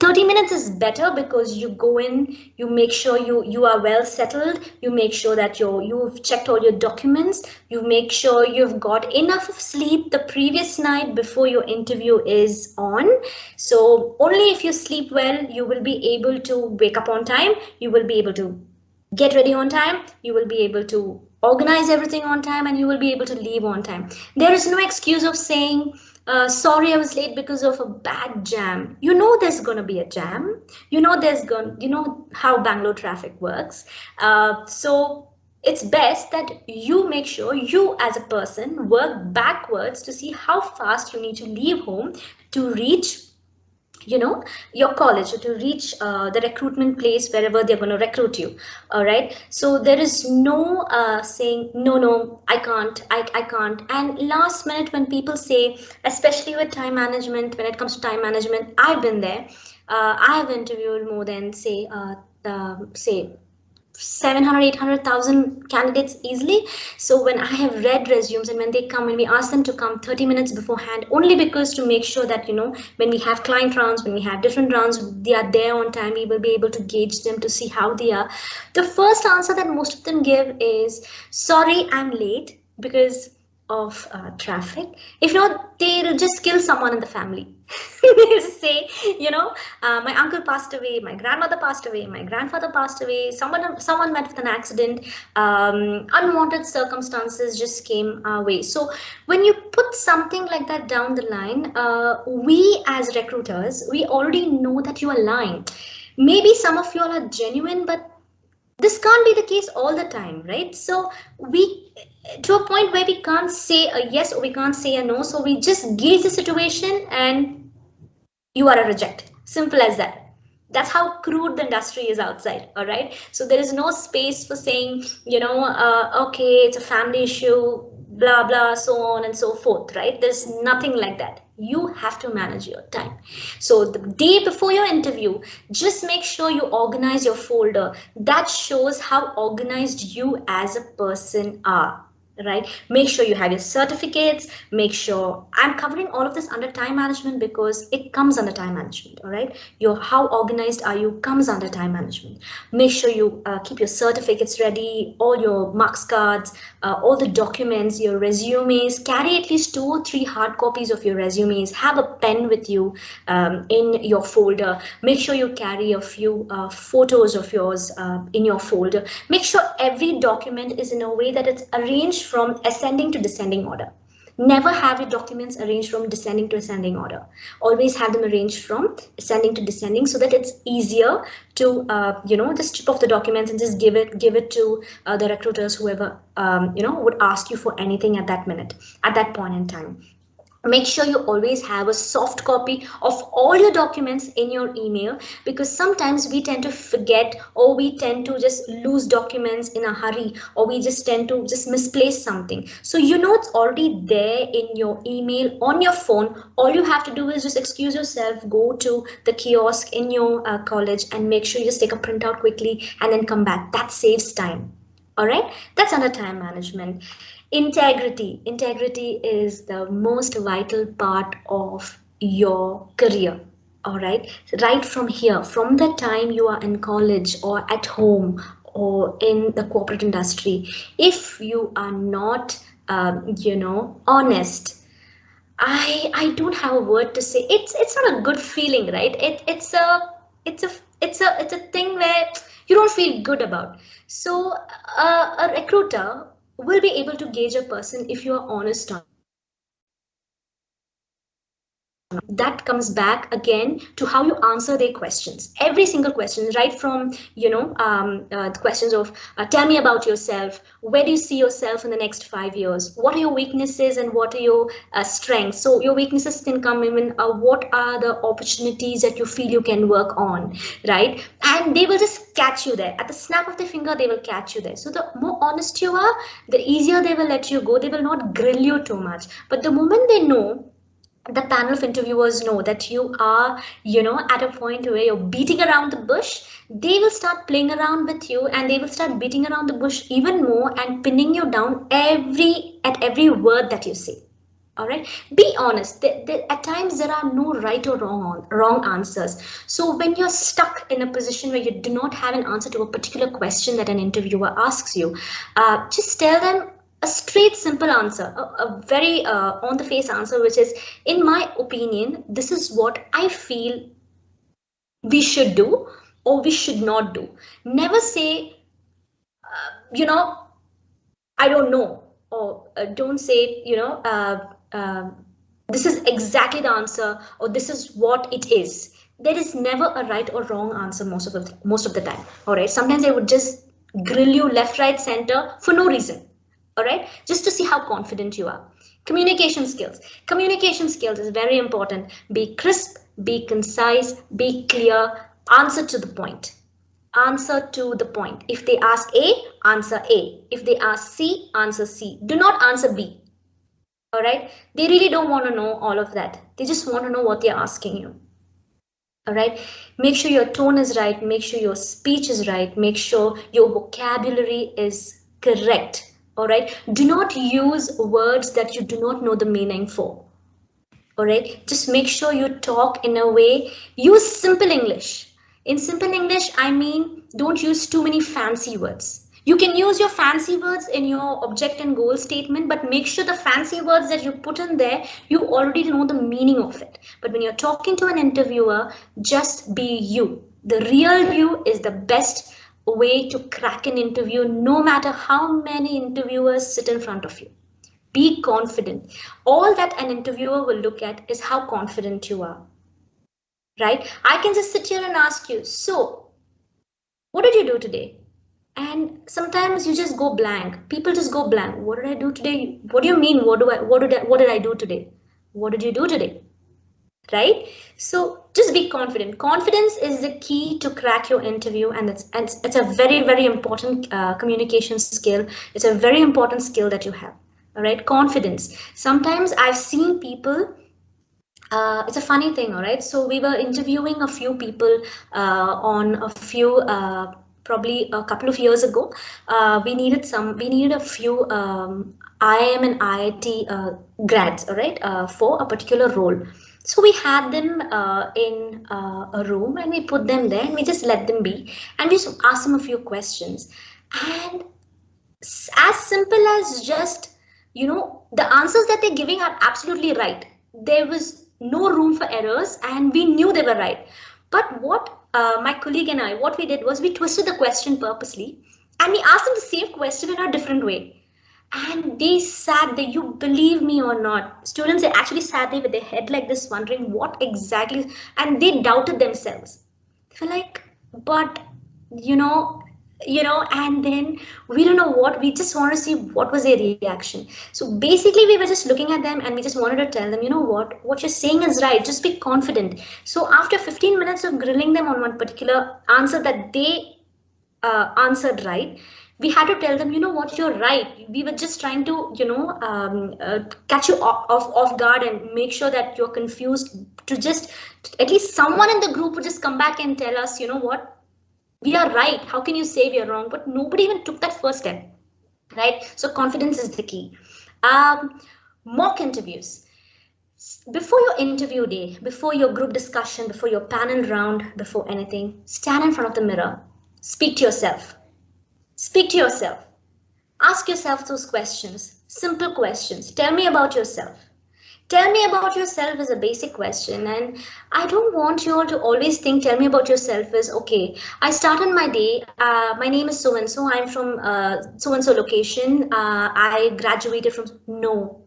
30 minutes is better because you go in, you make sure you are well settled, you make sure that you've checked all your documents, you make sure you've got enough of sleep the previous night before your interview is on. So only if you sleep well, you will be able to wake up on time, you will be able to get ready on time, you will be able to organize everything on time, and you will be able to leave on time. There is no excuse of saying, sorry, I was late because of a bad jam. You know there's going to be a jam. You know how Bangalore traffic works. So it's best that you make sure you as a person work backwards to see how fast you need to leave home to reach your college, or to reach the recruitment place wherever they're going to recruit you. All right. So there is no saying, no, I can't. And last minute, when people say, especially with time management, when it comes to time management, I've been there. I have interviewed more than say 700, 800,000 candidates easily. So when I have read resumes, and when they come, and we ask them to come 30 minutes beforehand, only because to make sure that, when we have client rounds, when we have different rounds, they are there on time, we will be able to gauge them to see how they are. The first answer that most of them give is, sorry, I'm late because of traffic. If not, they'll just kill someone in the family. They'll say, my uncle passed away, my grandmother passed away, my grandfather passed away, someone met with an accident, unwanted circumstances just came our way. So when you put something like that down the line, we as recruiters, we already know that you are lying. Maybe some of you all are genuine, but this can't be the case all the time, right? So to a point where we can't say a yes or we can't say a no. So we just gauge the situation and you are a reject. Simple as that. That's how crude the industry is outside. All right. So there is no space for saying, okay, it's a family issue, blah, blah, so on and so forth, right? There's nothing like that. You have to manage your time. So the day before your interview, just make sure you organize your folder. That shows how organized you as a person are. right? Make sure you have your certificates. Make sure I'm covering all of this under time management because it comes under time management. All right, your how organized are you comes under time management. Make sure you keep your certificates ready, all your marks cards, all the documents, your resumes. Carry at least 2 or 3 hard copies of your resumes. Have a pen with you in your folder. Make sure you carry a few photos of yours in your folder. Make sure every document is in a way that it's arranged from ascending to descending order. Never have your documents arranged from descending to ascending order. Always have them arranged from ascending to descending so that it's easier to just strip off the documents and just give it to the recruiters, whoever would ask you for anything at that point in time. Make sure you always have a soft copy of all your documents in your email, because sometimes we tend to forget, or we tend to just lose documents in a hurry, or we just tend to just misplace something. So it's already there in your email on your phone. All you have to do is just excuse yourself, go to the kiosk in your college and make sure you just take a printout quickly and then come back. That saves time. All right, that's under time management. Integrity is the most vital part of your career. All right, right from here, from the time you are in college or at home or in the corporate industry, if you are not honest, I don't have a word to say. It's not a good feeling, right? It's a thing where you don't feel good about. So a recruiter will be able to gauge a person if you are honest on. That comes back again to how you answer their questions. Every single question, right from the questions of tell me about yourself, where do you see yourself in the next 5 years, what are your weaknesses and what are your strengths. So your weaknesses can come in what are the opportunities that you feel you can work on, right? And they will just catch you there at the snap of the finger. They will catch you there. So the more honest you are, the easier they will let you go. They will not grill you too much. But the moment they know, the panel of interviewers know that you are at a point where you're beating around the bush, they will start playing around with you and they will start beating around the bush even more and pinning you down at every word that you say. All right, be honest. At times there are no right or wrong answers. So when you're stuck in a position where you do not have an answer to a particular question that an interviewer asks you, just tell them a straight, simple answer, a very on the face answer, which is, in my opinion, this is what I feel we should do or we should not do. Never say, I don't know, or don't say, this is exactly the answer, or this is what it is. There is never a right or wrong answer most of the time. All right, sometimes they would just grill you left, right, center for no reason. All right, just to see how confident you are. Communication skills is very important. Be crisp, be concise, be clear, answer to the point. If they ask A, answer A. If they ask C, answer C. Do not answer B. All right, they really don't want to know all of that. They just want to know what they're asking you. All right, make sure your tone is right, make sure your speech is right, make sure your vocabulary is correct. All right, do not use words that you do not know the meaning for. All right, just make sure you talk in a way, use simple English. In simple English, I mean, don't use too many fancy words. You can use your fancy words in your object and goal statement, but make sure the fancy words that you put in there, you already know the meaning of it. But when you're talking to an interviewer, just be you. The real you is the best way to crack an interview, no matter how many interviewers sit in front of you. Be confident. All that an interviewer will look at is how confident you are. Right? I can just sit here and ask you, so what did you do today? And sometimes you just go blank. People just go blank. What did I do today? What do you mean? What did I do today? What did you do today? Right? So just be confident. Confidence is the key to crack your interview, and it's a very, very important communication skill. It's a very important skill that you have. All right, confidence. Sometimes I've seen people. It's a funny thing, all right. So we were interviewing a few people on a few probably a couple of years ago. We needed a few IIM and IIT grads, all right, for a particular role. So we had them in a room and we put them there and we just let them be and we just asked them a few questions. And as simple as just, the answers that they're giving are absolutely right. There was no room for errors and we knew they were right. But what my colleague and I, what we did was we twisted the question purposely and we asked them the same question in a different way. And they sat there, you believe me or not, students, they actually sat there with their head like this, wondering what exactly, and they doubted themselves. They were like, but, and then we don't know what, we just want to see what was their reaction. So basically we were just looking at them and we just wanted to tell them, what you're saying is right, just be confident. So after 15 minutes of grilling them on one particular answer that they answered right, we had to tell them, what, you're right. We were just trying to, catch you off guard and make sure that you're confused, to just, at least someone in the group would just come back and tell us, what, we are right. How can you say we are wrong? But nobody even took that first step, right? So confidence is the key. Mock interviews. Before your interview day, before your group discussion, before your panel round, before anything, stand in front of the mirror, speak to yourself. Speak to yourself. Ask yourself those questions, simple questions. Tell me about yourself. Tell me about yourself is a basic question, and I don't want you all to always think tell me about yourself is, okay, I started my day, my name is so-and-so, I'm from so-and-so location, I graduated from, no.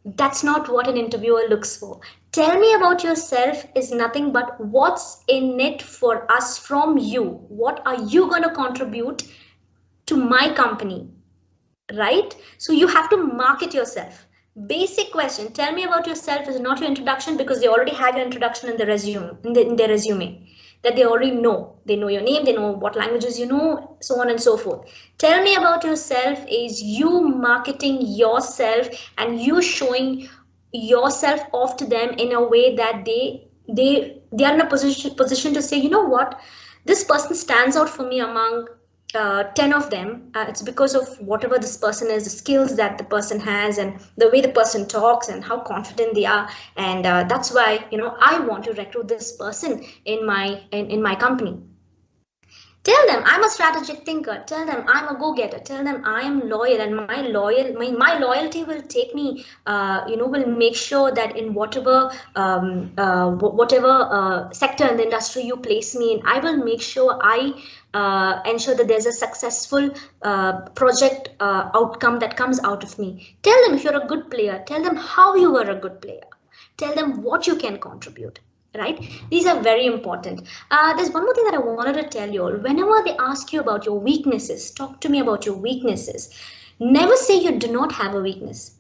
That's not what an interviewer looks for. Tell me about yourself is nothing but what's in it for us from you. What are you going to contribute to my company, right? So you have to market yourself. Basic question, tell me about yourself is not your introduction, because they already have your introduction in the resume, in their resume, that they already know. They know your name, they know what languages you know, so on and so forth. Tell me about yourself is you marketing yourself and you showing yourself off to them in a way that they are in a position to say, you know what, this person stands out for me among 10 of them. It's because of whatever this person is, the skills that the person has and the way the person talks and how confident they are, and that's why I want to recruit this person in my company. Tell them I'm a strategic thinker. Tell them I'm a go-getter. Tell them I am loyal, and my loyalty will take me, will make sure that in whatever sector in the industry you place me in, I will make sure I ensure that there's a successful project outcome that comes out of me. Tell them if you're a good player. Tell them how you are a good player. Tell them what you can contribute. Right? These are very important. There's one more thing that I wanted to tell you all. Whenever they ask you about your weaknesses, talk to me about your weaknesses. Never say you do not have a weakness,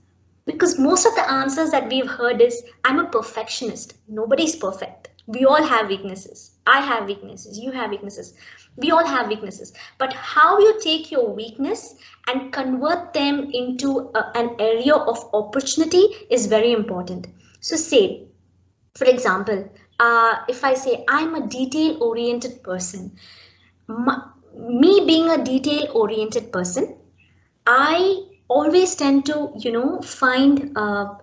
because most of the answers that we've heard is I'm a perfectionist. Nobody's perfect. We all have weaknesses. I have weaknesses. You have weaknesses. We all have weaknesses. But how you take your weakness and convert them into an area of opportunity is very important. So say, for example, if I say I'm a detail-oriented person, me being a detail-oriented person, I always tend to, find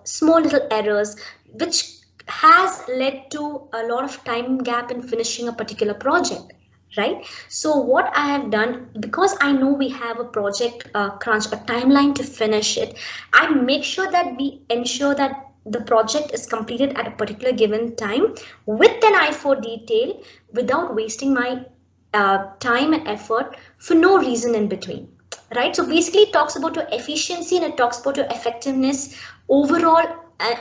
small little errors, which has led to a lot of time gap in finishing a particular project. Right? So what I have done, because I know we have a project crunch, a timeline to finish it, I make sure that we ensure that the project is completed at a particular given time with an eye for detail, without wasting my time and effort for no reason in between. Right? So basically it talks about your efficiency and it talks about your effectiveness overall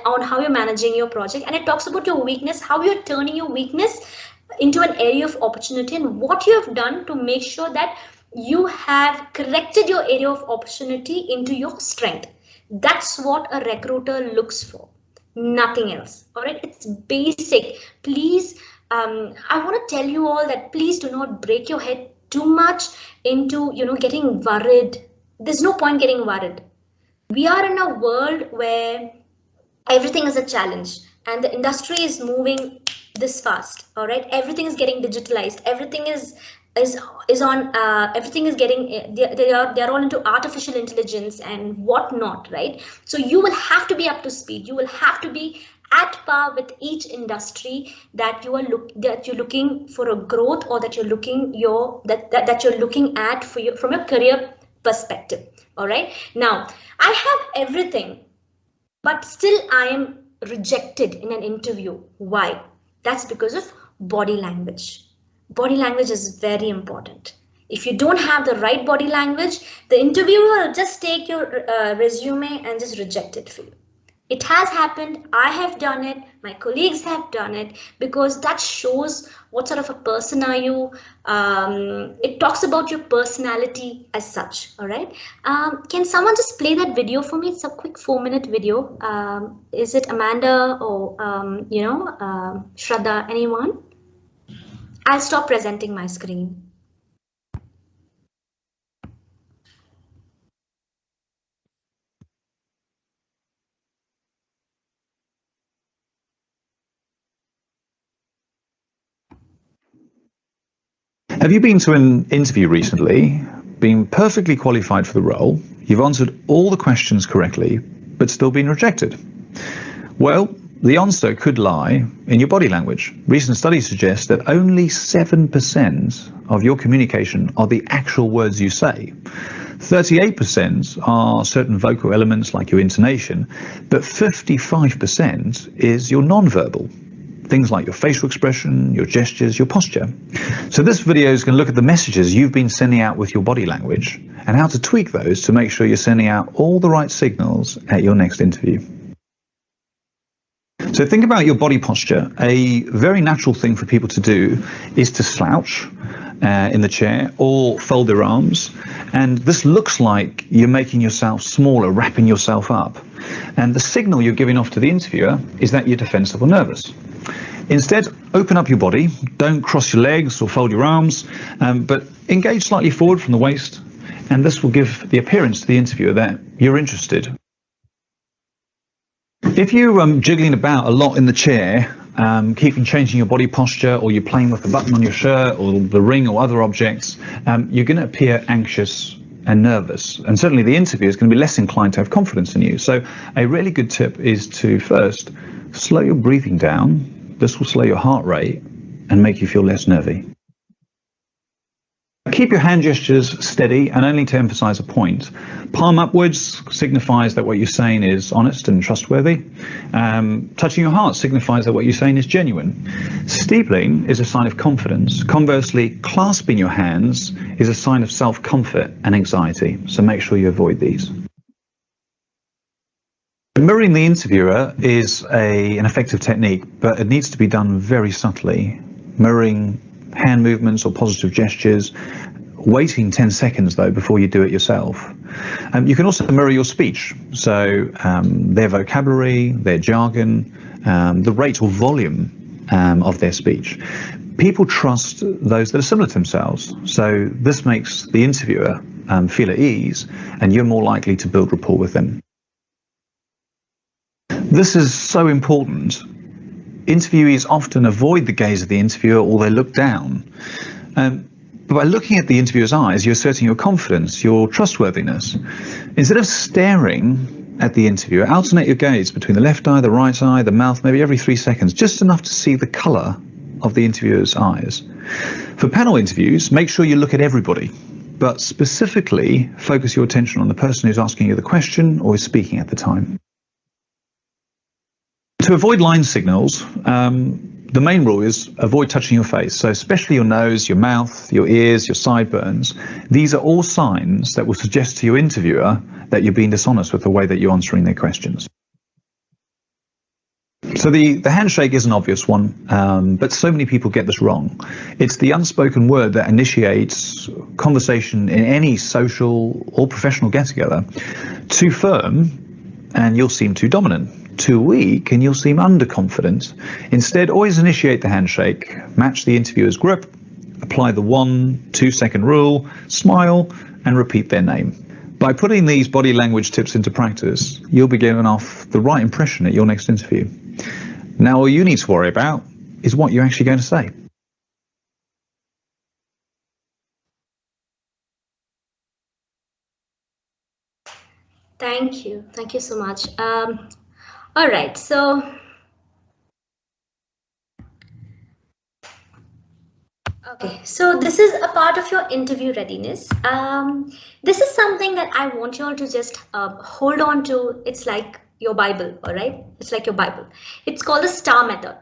on how you're managing your project, and it talks about your weakness, how you're turning your weakness into an area of opportunity, and what you have done to make sure that you have corrected your area of opportunity into your strength. That's what a recruiter looks for, nothing else. All right, it's basic. Please, I want to tell you all that please do not break your head too much into getting worried. There's no point getting worried. We are in a world where everything is a challenge and the industry is moving this fast. All right, everything is getting digitalized, everything is is on everything is getting they're all into artificial intelligence and whatnot, right? So you will have to be up to speed. You will have to be at par with each industry that you're looking for a growth, or that you're looking that you're looking at for you from a career perspective. All right, now I have everything, but still I am rejected in an interview. Why? That's because of body language. Body language is very important. If you don't have the right body language, the interviewer will just take your resume and just reject it for you. It has happened. I have done it. My colleagues have done it, because that shows what sort of a person are you. It talks about your personality as such. All right. Can someone just play that video for me? It's a quick 4-minute video. Is it Amanda or Shraddha? Anyone? I'll stop presenting my screen. Have you been to an interview recently, been perfectly qualified for the role, you've answered all the questions correctly, but still been rejected? Well, the answer could lie in your body language. Recent studies suggest that only 7% of your communication are the actual words you say. 38% are certain vocal elements like your intonation, but 55% is your non-verbal. Things like your facial expression, your gestures, your posture. So this video is going to look at the messages you've been sending out with your body language and how to tweak those to make sure you're sending out all the right signals at your next interview. So think about your body posture. A very natural thing for people to do is to slouch in the chair or fold their arms. And this looks like you're making yourself smaller, wrapping yourself up. And the signal you're giving off to the interviewer is that you're defensive or nervous. Instead, open up your body. Don't cross your legs or fold your arms, but engage slightly forward from the waist. And this will give the appearance to the interviewer that you're interested. If you're jiggling about a lot in the chair, keeping changing your body posture, or you're playing with the button on your shirt or the ring or other objects, you're going to appear anxious and nervous. And certainly the interviewer is going to be less inclined to have confidence in you. So a really good tip is to first slow your breathing down. This will slow your heart rate and make you feel less nervy. Keep your hand gestures steady and only to emphasize a point. Palm upwards signifies that what you're saying is honest and trustworthy. Touching your heart signifies that what you're saying is genuine. Steepling is a sign of confidence. Conversely, clasping your hands is a sign of self-comfort and anxiety. So make sure you avoid these. Mirroring the interviewer is an effective technique, but it needs to be done very subtly. Mirroring hand movements or positive gestures, waiting 10 seconds though before you do it yourself. You can also mirror your speech, so their vocabulary, their jargon, the rate or volume of their speech. People trust those that are similar to themselves, so this makes the interviewer feel at ease, and you're more likely to build rapport with them. This is so important. Interviewees often avoid the gaze of the interviewer, or they look down. But by looking at the interviewer's eyes, you're asserting your confidence, your trustworthiness. Instead of staring at the interviewer, alternate your gaze between the left eye, the right eye, the mouth, maybe every 3 seconds, just enough to see the colour of the interviewer's eyes. For panel interviews, make sure you look at everybody, but specifically focus your attention on the person who's asking you the question or is speaking at the time. To avoid line signals, the main rule is avoid touching your face. So especially your nose, your mouth, your ears, your sideburns. These are all signs that will suggest to your interviewer that you're being dishonest with the way that you're answering their questions. So the handshake is an obvious one, but so many people get this wrong. It's the unspoken word that initiates conversation in any social or professional get-together. Too firm, and you'll seem too dominant. Too weak, and you'll seem underconfident. Instead, always initiate the handshake, match the interviewer's grip, apply the 1-2 second rule, smile, and repeat their name. By putting these body language tips into practice, you'll be giving off the right impression at your next interview. Now, all you need to worry about is what you're actually going to say. Thank you. Thank you so much. All right. So, okay. So this is a part of your interview readiness. This is something that I want you all to just hold on to. It's like your Bible, all right? It's like your Bible. It's called the STAR method.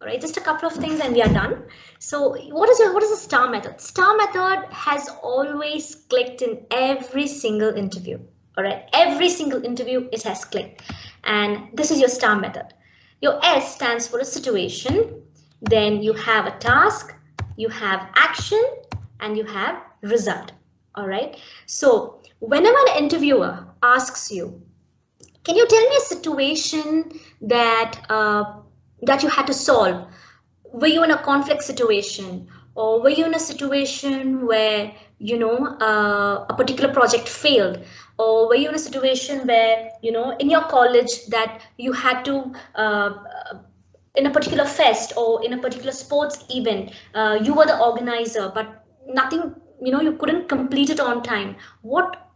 All right, just a couple of things and we are done. So what is the STAR method? STAR method has always clicked in every single interview. All right, every single interview it has clicked. And this is your STAR method. Your S stands for a situation. Then you have a task, you have action, and you have result. All right. So whenever an interviewer asks you, can you tell me a situation that that you had to solve? Were you in a conflict situation, or were you in a situation where a particular project failed, or were you in a situation where in your college that you had to in a particular fest or in a particular sports event, you were the organizer, but nothing, you couldn't complete it on time.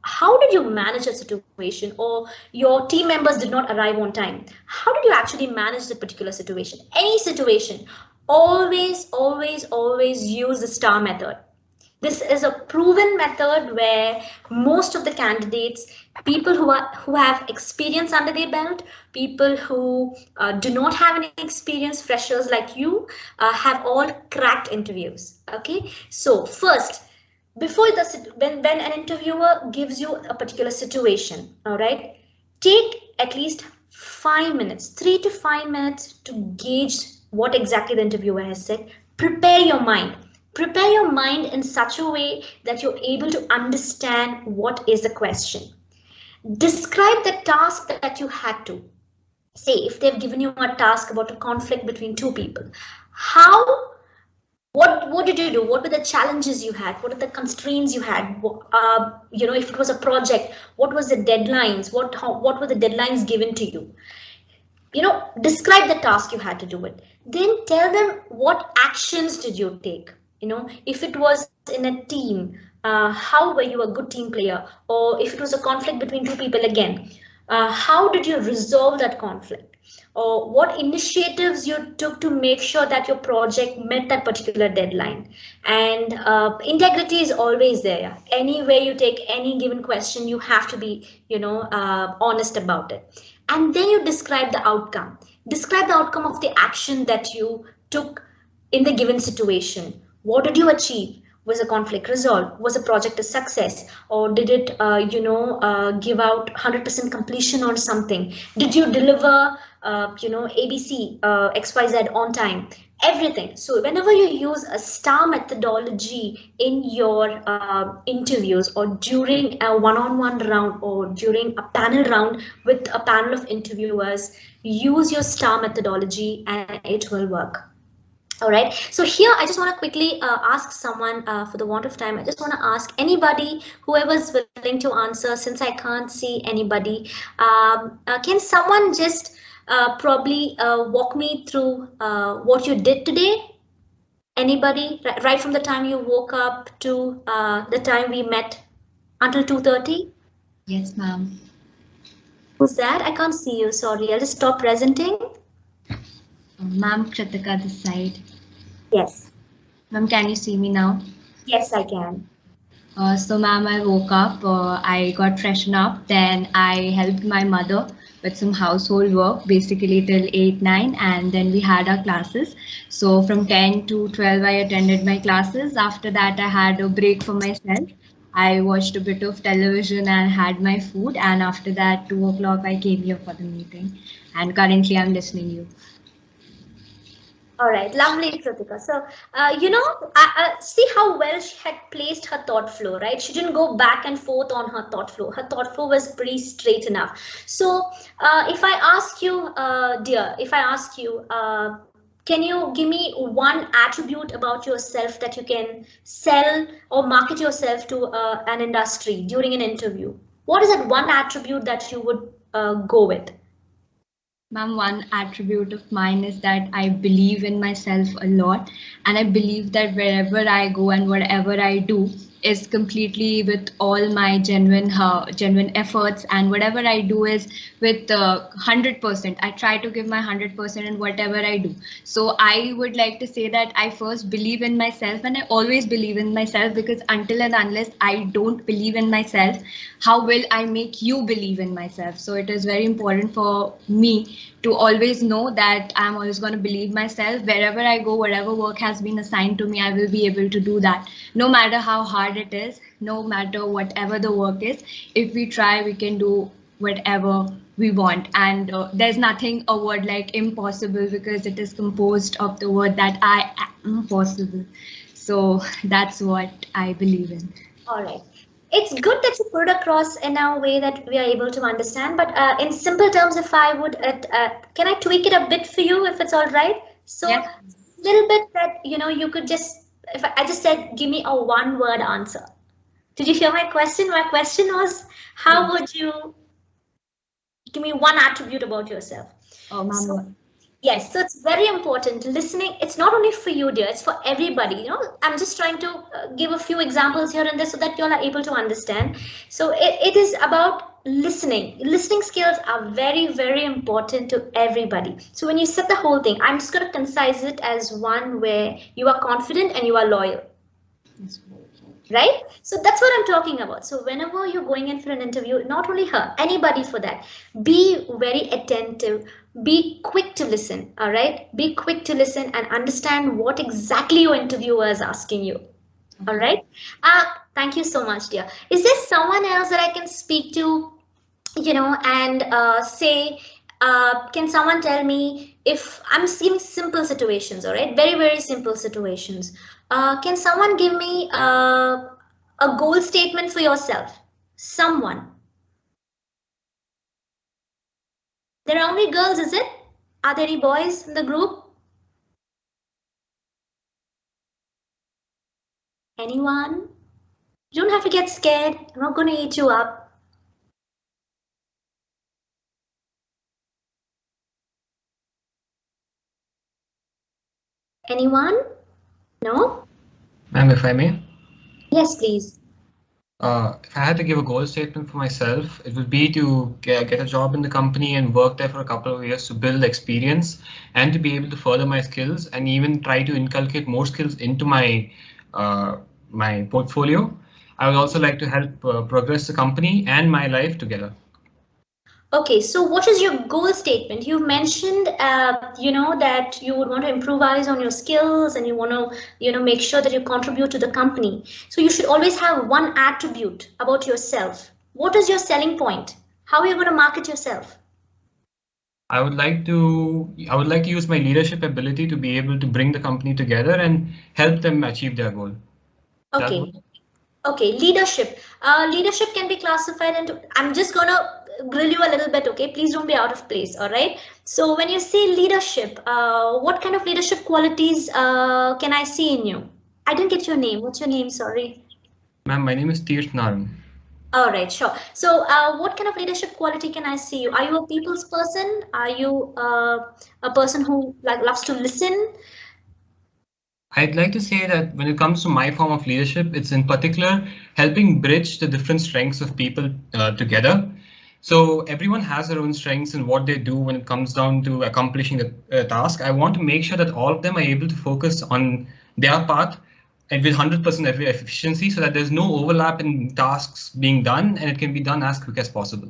How did you manage a situation, or your team members did not arrive on time? How did you actually manage the particular situation? Any situation, always, always, always use the STAR method. This is a proven method where most of the candidates, people who have experience under their belt, people who do not have any experience, freshers like you, have all cracked interviews. Okay, so first, before when an interviewer gives you a particular situation, all right, take at least 5 minutes, 3 to 5 minutes to gauge what exactly the interviewer has said. Prepare your mind. Prepare your mind in such a way that you're able to understand what is the question. Describe the task that you had to. Say, if they've given you a task about a conflict between two people, what did you do? What were the challenges you had? What are the constraints you had? If it was a project, what was the deadlines? What were the deadlines given to you? Describe the task you had to do it. Then tell them what actions did you take. If it was in a team, how were you a good team player? Or if it was a conflict between two people again, how did you resolve that conflict? Or what initiatives you took to make sure that your project met that particular deadline? And integrity is always there. Any way you take any given question, you have to be, honest about it. And then you describe the outcome. Describe the outcome of the action that you took in the given situation. What did you achieve? Was a conflict resolved? Was a project a success? Or did it, give out 100% completion or something? Did you deliver, ABC, XYZ on time? Everything. So whenever you use a STAR methodology in your interviews, or during a one-on-one round, or during a panel round with a panel of interviewers, use your STAR methodology and it will work. All right, so here I just want to quickly ask someone, for the want of time, I just want to ask anybody, whoever's willing to answer, since I can't see anybody, can someone just probably walk me through what you did today? Anybody, right from the time you woke up to the time we met until 2:30? Yes, ma'am. Who's that? I can't see you, sorry, I'll just stop presenting. Ma'am, Kritika this side. Yes. Ma'am, can you see me now? Yes, I can. So ma'am, I woke up, I got freshened up, then I helped my mother with some household work, basically till 8, 9, and then we had our classes. So from 10 to 12, I attended my classes. After that, I had a break for myself. I watched a bit of television and had my food. And after that, 2 o'clock, I came here for the meeting. And currently, I'm listening to you. All right, lovely, Kritika. So, see how well she had placed her thought flow, right? She didn't go back and forth on her thought flow. Her thought flow was pretty straight enough. So, if I ask you, dear, can you give me one attribute about yourself that you can sell or market yourself to an industry during an interview? What is that one attribute that you would go with? Ma'am, one attribute of mine is that I believe in myself a lot, and I believe that wherever I go and whatever I do, is completely with all my genuine efforts, and whatever I do is with 100%. I try to give my 100% in whatever I do. So I would like to say that I first believe in myself, and I always believe in myself, because until and unless I don't believe in myself, how will I make you believe in myself? So it is very important for me to always know that I'm always going to believe myself. Wherever I go, whatever work has been assigned to me, I will be able to do that. No matter how hard it is, no matter whatever the work is, if we try, we can do whatever we want. And there's nothing a word like impossible, because it is composed of the word that I am possible. So that's what I believe in. All right. It's good that you put it across in a way that we are able to understand, but in simple terms, if I would, can I tweak it a bit for you, if it's all right? So a little bit that, you could just, if I just said, give me a one-word answer. Did you hear my question? My question was, how would you give me one attribute about yourself? Oh, ma'am. Yes, so it's very important. Listening, it's not only for you, dear, it's for everybody. I'm just trying to give a few examples here and there so that you all are able to understand. So it is about listening. Listening skills are very, very important to everybody. So when you set the whole thing, I'm just going to concise it as one where you are confident and you are loyal. Right? So that's what I'm talking about. So whenever you're going in for an interview, not only her, anybody for that, be very attentive, be quick to listen. All right, be quick to listen and understand what exactly your interviewer is asking you. All right. Thank you so much, dear. Is there someone else that I can speak to, and say, can someone tell me, if I'm seeing simple situations, all right, very, very simple situations. Can someone give me a goal statement for yourself? Someone. There are only girls, is it? Are there any boys in the group? Anyone? You don't have to get scared. I'm not going to eat you up. Anyone? No? Ma'am, if I may? Yes, please. If I had to give a goal statement for myself, it would be to get a job in the company and work there for a couple of years to build experience and to be able to further my skills and even try to inculcate more skills into my my portfolio. I would also like to help progress the company and my life together. Okay, so what is your goal statement? You've mentioned, that you would want to improvise on your skills and you want to, make sure that you contribute to the company. So you should always have one attribute about yourself. What is your selling point? How are you going to market yourself? I would like to use my leadership ability to be able to bring the company together and help them achieve their goal. Okay. Okay, leadership. Leadership can be classified into, I'm just going to grill you a little bit, okay? Please don't be out of place, all right? So when you say leadership, what kind of leadership qualities can I see in you? I didn't get your name. What's your name? Sorry. Ma'am, my name is Tirth Naran. All right, sure. So what kind of leadership quality can I see you? Are you a people's person? Are you a person who loves to listen? I'd like to say that when it comes to my form of leadership, it's in particular helping bridge the different strengths of people together. So everyone has their own strengths in what they do when it comes down to accomplishing a task. I want to make sure that all of them are able to focus on their part and with 100% efficiency so that there's no overlap in tasks being done and it can be done as quick as possible.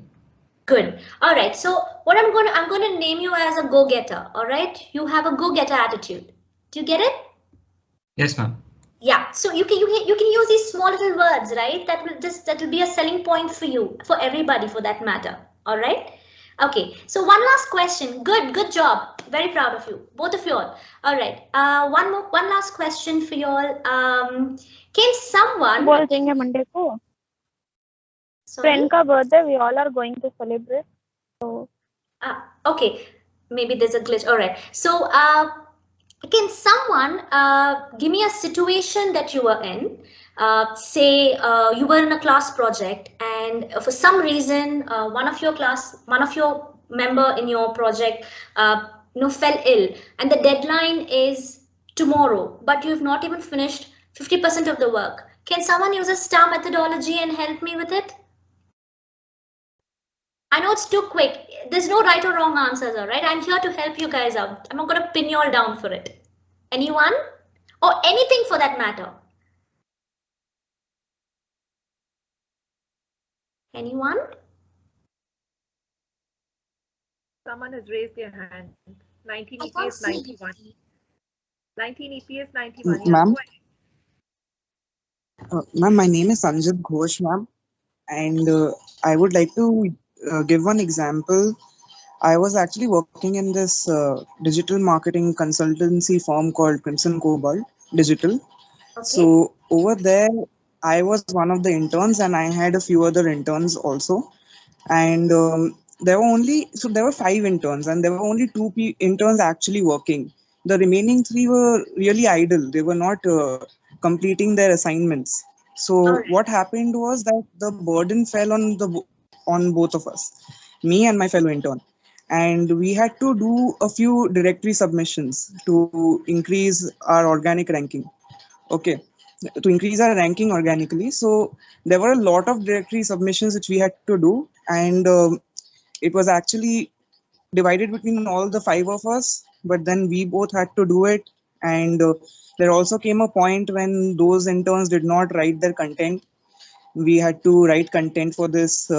Good. All right. So what I'm going to name you as a go-getter. All right. You have a go-getter attitude. Do you get it? Yes, ma'am. Yeah. So you can use these small little words, right? That will be a selling point for you, for everybody, for that matter. All right. Okay. So one last question. Good job. Very proud of you, both of you all. All right. One last question for you all. Can someone? Monday ko. Friend ka birthday, we all are going to celebrate. So. Okay. Maybe there's a glitch. All right. So can someone give me a situation that you were in? Say you were in a class project and for some reason one of your member in your project fell ill and the deadline is tomorrow, but you have not even finished 50% of the work. Can someone use a STAR methodology and help me with it? I know it's too quick. There's no right or wrong answers, all right? I'm here to help you guys out. I'm not going to pin you all down for it. Anyone? Or anything for that matter? Anyone? Someone has raised their hand. 19 EPS 91. 19 EPS 91. Yeah, Ma'am, go ahead. ma'am, my name is Sanjit Ghosh, ma'am, and I would like to give one example. I was actually working in this digital marketing consultancy firm called Crimson Cobalt Digital. Okay. So over there, I was one of the interns, and I had a few other interns also. And there were 5 interns, and there were only 2 interns actually working. The remaining 3 were really idle. They were not completing their assignments. So what happened was that the burden fell on both of us, me and my fellow intern, and we had to do a few directory submissions to increase our organic ranking. Okay, to increase our ranking organically. So there were a lot of directory submissions which we had to do, and it was actually divided between all the 5 of us, but then we both had to do it. And there also came a point when those interns did not write their content. We had to write content for this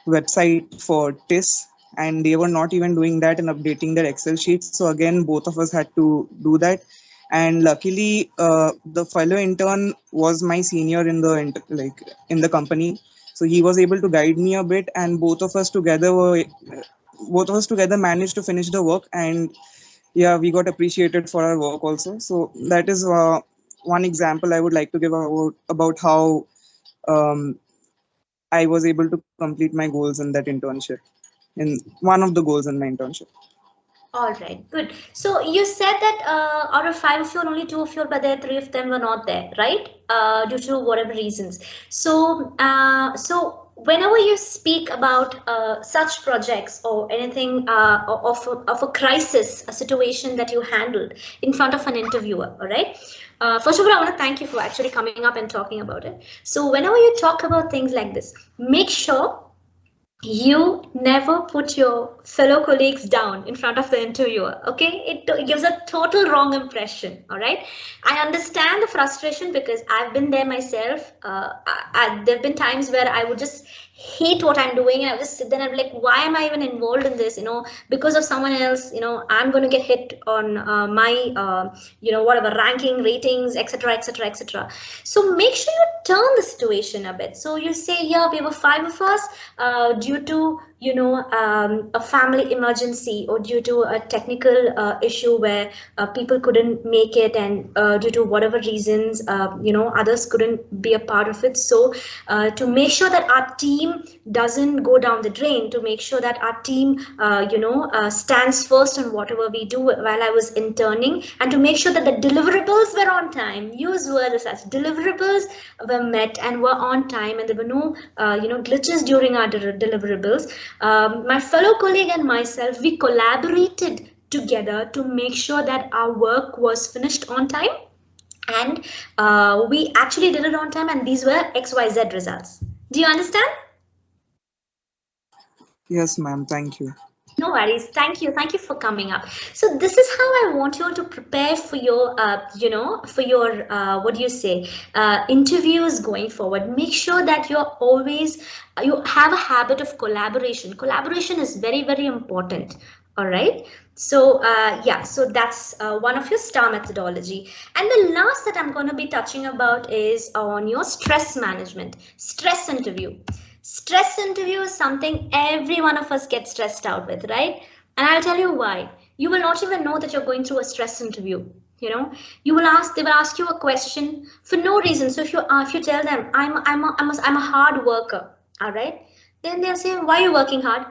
website for TIS, and they were not even doing that and updating their Excel sheets. So again, both of us had to do that. And luckily, the fellow intern was my senior in the company, so he was able to guide me a bit, and both of us together managed to finish the work. And yeah, we got appreciated for our work also. So that is one example I would like to give about how I was able to complete my goals in that internship, in one of the goals in my internship. All right, good. So you said that out of 5 of you, only 2 of you were there, 3 of them were not there, right? Due to whatever reasons. So, so whenever you speak about such projects or anything of a crisis, a situation that you handled in front of an interviewer, all right? First of all, I want to thank you for actually coming up and talking about it. So whenever you talk about things like this, make sure you never put your fellow colleagues down in front of the interviewer. Okay, it gives a total wrong impression. All right, I understand the frustration because I've been there myself. There have been times where I would just hate what I'm doing, and I just sit there and I'm like, why am I even involved in this? Because of someone else, I'm going to get hit on my whatever ranking, ratings, etc, etc, etc. So make sure you turn the situation a bit. So you say, yeah, we were 5 of us due to a family emergency or due to a technical issue where people couldn't make it, and due to whatever reasons others couldn't be a part of it. So to make sure that our team doesn't go down the drain, to make sure that our team stands first on whatever we do while I was interning, and to make sure that the deliverables were on time. Use words as deliverables were met and were on time, and there were no glitches during our deliverables. My fellow colleague and myself, we collaborated together to make sure that our work was finished on time, and we actually did it on time, and these were XYZ results. Do you understand? Yes, ma'am. Thank you. No worries. Thank you. Thank you for coming up. So this is how I want you all to prepare for your, what do you say, interviews going forward. Make sure that you have a habit of collaboration. Collaboration is very, very important. All right. So so that's one of your STAR methodology. And the last that I'm going to be touching about is on your stress management, stress interview. Stress interview is something every one of us gets stressed out with, right? And I'll tell you why. You will not even know that you're going through a stress interview. They will ask you a question for no reason. So if you tell them I'm a hard worker, all right, then they'll say, why are you working hard?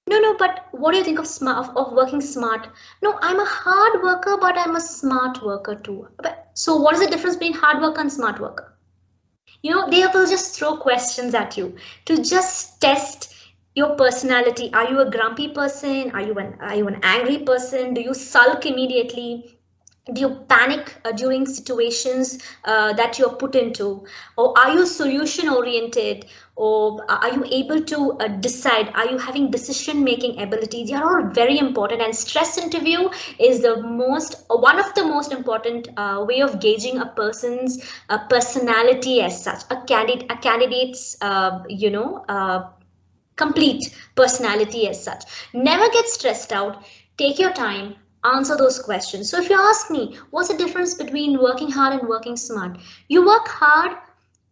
No, but what do you think of working smart? No, I'm a hard worker, but I'm a smart worker too. So what is the difference between hard worker and smart worker? They will just throw questions at you to just test your personality. Are you a grumpy person? Are you an angry person? Do you sulk immediately? Do you panic during situations that you're put into? Or are you solution oriented? Or are you able to decide? Are you having decision making ability? They are all very important, and stress interview is the one of the most important way of gauging a person's personality as such, a candidate's complete personality as such. Never get stressed out. Take your time, answer those questions. So if you ask me, what's the difference between working hard and working smart? You work hard,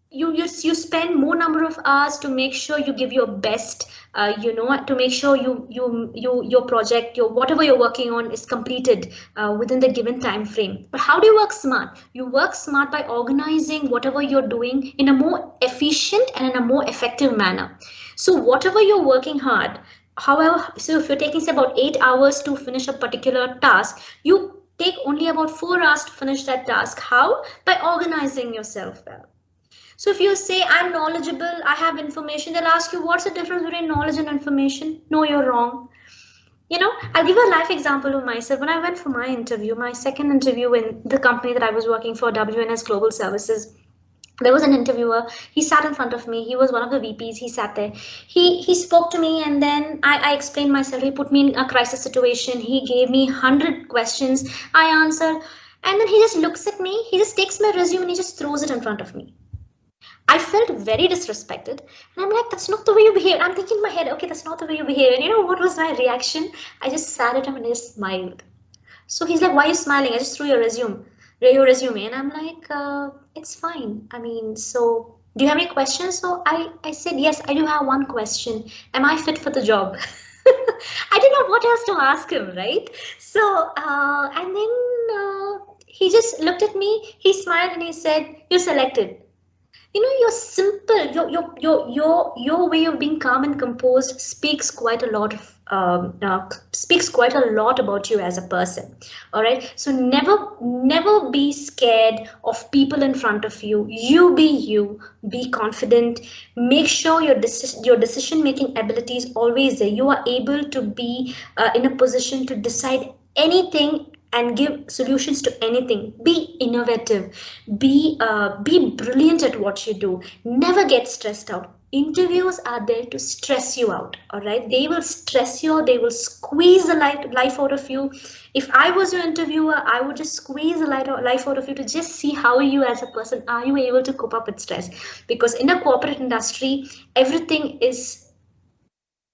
you spend more number of hours to make sure you give your best, to make sure your project, your whatever you're working on is completed within the given time frame. But how do you work smart? You work smart by organizing whatever you're doing in a more efficient and in a more effective manner. So whatever you're working hard, however, so if you're taking say about 8 hours to finish a particular task, you take only about 4 hours to finish that task. How? By organizing yourself well. So if you say I'm knowledgeable, I have information, they'll ask you what's the difference between knowledge and information? No, you're wrong. I'll give a life example of myself. When I went for my interview, my second interview in the company that I was working for, WNS Global Services, there was an interviewer. He sat in front of me. He was one of the VPs. He sat there. He spoke to me, and then I explained myself. He put me in a crisis situation. He gave me 100 questions. I answered, and then he just looks at me. He just takes my resume and he just throws it in front of me. I felt very disrespected, and I'm like, that's not the way you behave. I'm thinking in my head, okay, that's not the way you behave. And you know what was my reaction? I just sat at him and I just smiled. So he's like, why are you smiling? I just threw your resume. And I'm like, it's fine. I mean, so do you have any questions? So I said, yes, I do have one question. Am I fit for the job? I didn't know what else to ask him, right? So, and then he just looked at me, he smiled and he said, you're selected. You're simple. Your way of being calm and composed speaks quite a lot about you as a person. All right. So never be scared of people in front of you. You be you. Be confident. Make sure your decision making ability is always there. You are able to be in a position to decide anything and give solutions to anything. Be innovative, be brilliant at what you do. Never get stressed out. Interviews are there to stress you out. All right, they will stress you out. They will squeeze the life out of you. If I was your interviewer, I would just squeeze the life out of you to just see how you as a person, are you able to cope up with stress? Because in a corporate industry, everything is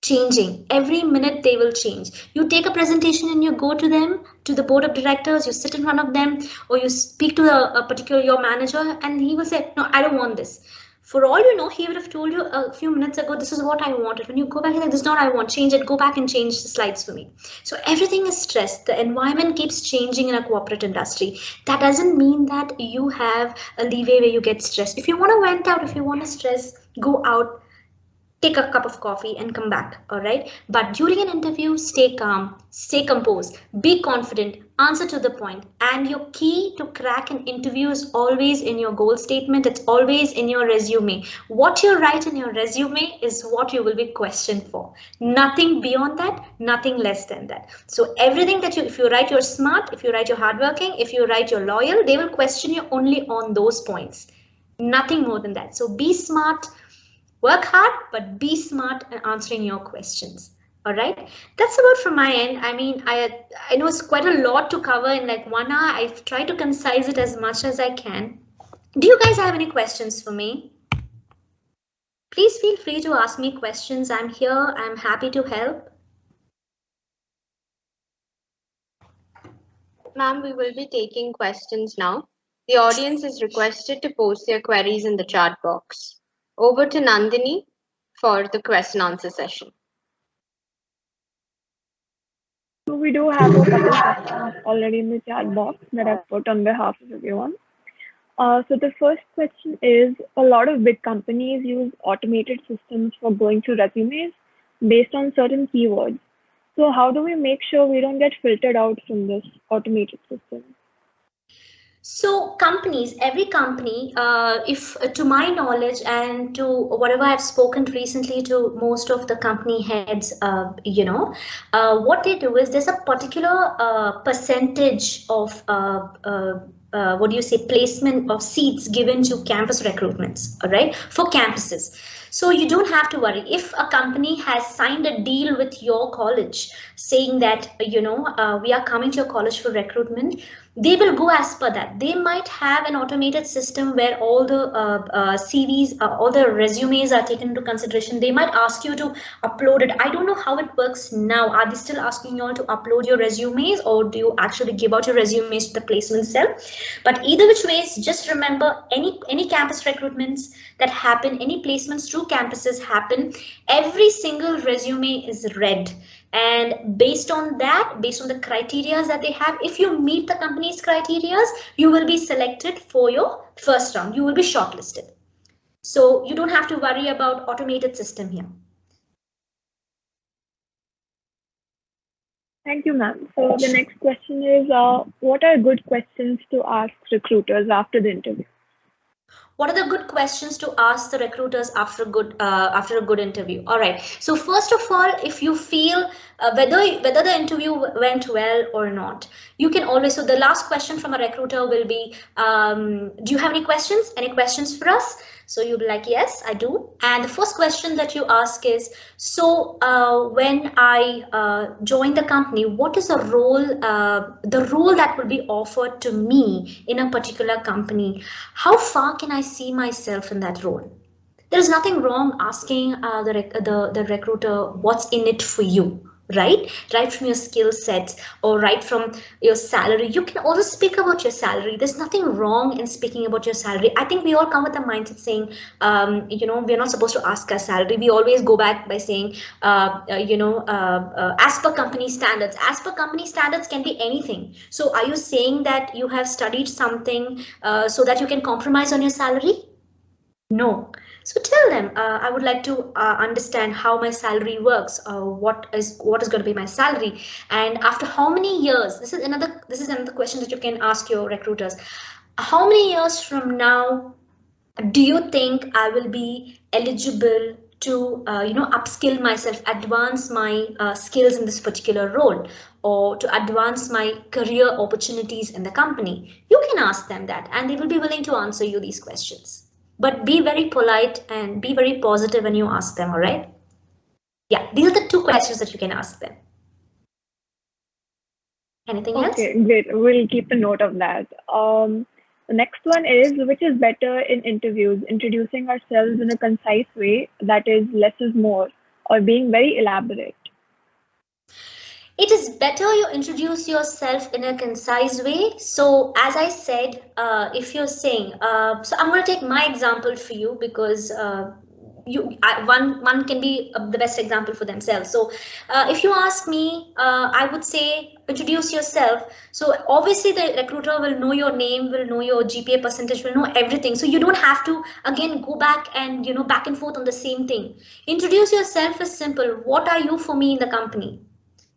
changing. Every minute they will change. You take a presentation and you go to them, to the board of directors, you sit in front of them, or you speak to a particular your manager, and he will say, no, I don't want this. For all you know, he would have told you a few minutes ago, this is what I wanted. When you go back, he's like, this is not what I want, change it, go back and change the slides for me. So everything is stressed. The environment keeps changing in a corporate industry. That doesn't mean that you have a leeway where you get stressed. If you want to vent out, if you want to stress, go out, take a cup of coffee and come back. All right. But during an interview, stay calm, stay composed, be confident, answer to the point. And your key to crack an interview is always in your goal statement. It's always in your resume. What you write in your resume is what you will be questioned for. Nothing beyond that, nothing less than that. So everything that if you write you're smart, if you write you're hardworking, if you write you're loyal, they will question you only on those points. Nothing more than that. So be smart. Work hard, but be smart in answering your questions. All right, that's about from my end. I mean, I know it's quite a lot to cover in like 1 hour. I've tried to concise it as much as I can. Do you guys have any questions for me? Please feel free to ask me questions. I'm here. I'm happy to help. Ma'am, we will be taking questions now. The audience is requested to post their queries in the chat box. Over to Nandini for the question answer session. So we do have a couple of questions already in the chat box that I've put on behalf of everyone. So the first question is, a lot of big companies use automated systems for going through resumes based on certain keywords. So how do we make sure we don't get filtered out from this automated system? So companies, every company, if to my knowledge and to whatever I've spoken recently to most of the company heads, what they do is there's a particular percentage of what do you say, placement of seats given to campus recruitments, all right, for campuses. So you don't have to worry if a company has signed a deal with your college saying that, we are coming to your college for recruitment. They will go as per that. They might have an automated system where all the CVs, all the resumes are taken into consideration. They might ask you to upload it. I don't know how it works now. Are they still asking you all to upload your resumes, or do you actually give out your resumes to the placement cell? But either which ways, just remember, any campus recruitments that happen, any placements through campuses happen, every single resume is read. And based on that, based on the criteria that they have, if you meet the company's criteria, you will be selected for your first round. You will be shortlisted. So you don't have to worry about automated system here. Thank you, ma'am. So the next question is, what are good questions to ask recruiters after the interview? What are the good questions to ask the recruiters after a good interview? All right. So first of all, if you feel whether the interview went well or not, you can always. So the last question from a recruiter will be, do you have any questions? Any questions for us? So you'll be like, yes, I do. And the first question that you ask is, so when I join the company, what is the role that will be offered to me in a particular company? How far can I see myself in that role? There's nothing wrong asking the recruiter what's in it for you. Right from your skill sets or right from your salary. You can also speak about your salary. There's nothing wrong in speaking about your salary. I think we all come with a mindset saying, we're not supposed to ask our salary. We always go back by saying, as per company standards. As per company standards can be anything. So are you saying that you have studied something so that you can compromise on your salary? No. So tell them, I would like to understand how my salary works. What is going to be my salary, and after how many years? This is another question that you can ask your recruiters. How many years from now do you think I will be eligible to upskill myself, advance my skills in this particular role, or to advance my career opportunities in the company? You can ask them that, and they will be willing to answer you these questions. But be very polite and be very positive when you ask them, all right? Yeah, these are the two questions that you can ask them. Anything else? Okay, great. We'll keep a note of that. The next one is, which is better in interviews, introducing ourselves in a concise way, that is less is more, or being very elaborate? It is better you introduce yourself in a concise way. So as I said, if you're saying, so I'm going to take my example for you because one can be the best example for themselves. So if you ask me, I would say introduce yourself. So obviously the recruiter will know your name, will know your GPA percentage, will know everything. So you don't have to again go back and back and forth on the same thing. Introduce yourself is simple. What are you for me in the company?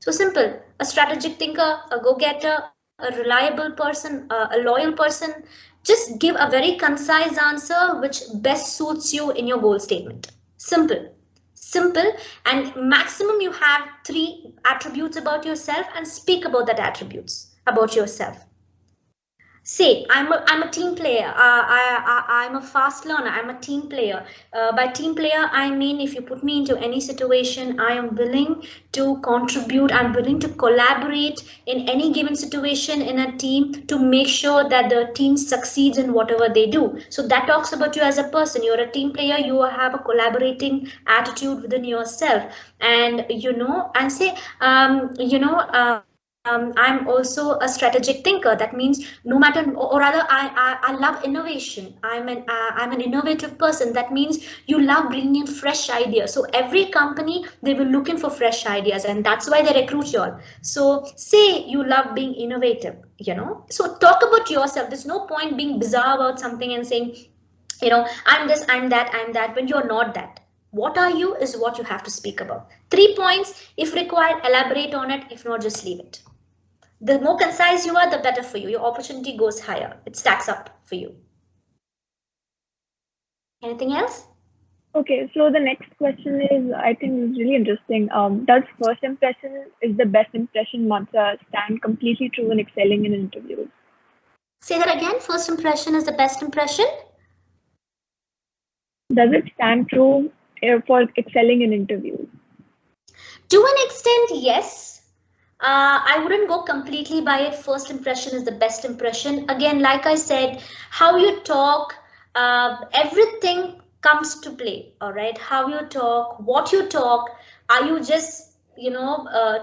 So simple, a strategic thinker, a go-getter, a reliable person, a loyal person. Just give a very concise answer which best suits you in your goal statement. Simple, and maximum you have 3 attributes about yourself and speak about that attributes about yourself. Say, I'm a team player. I'm a fast learner. I'm a team player. By team player, I mean if you put me into any situation, I am willing to contribute. I'm willing to collaborate in any given situation in a team to make sure that the team succeeds in whatever they do. So that talks about you as a person. You're a team player. You have a collaborating attitude within yourself, and and say I'm also a strategic thinker. That means no matter, or rather, I love innovation. I'm an innovative person. That means you love bringing in fresh ideas. So every company, they will look in for fresh ideas, and that's why they recruit you all. So say you love being innovative, So talk about yourself. There's no point being bizarre about something and saying, I'm this, I'm that, when you're not that. What are you is what you have to speak about. 3 points. If required, elaborate on it. If not, just leave it. The more concise you are, the better for you. Your opportunity goes higher. It stacks up for you. Anything else? Okay, so the next question is, I think is really interesting. Does first impression is the best impression mantra stand completely true in excelling in interviews? Say that again. First impression is the best impression. Does it stand true for excelling in interviews? To an extent, yes. I wouldn't go completely by it. First impression is the best impression. Again, like I said, how you talk, everything comes to play. All right, how you talk, what you talk. Are you just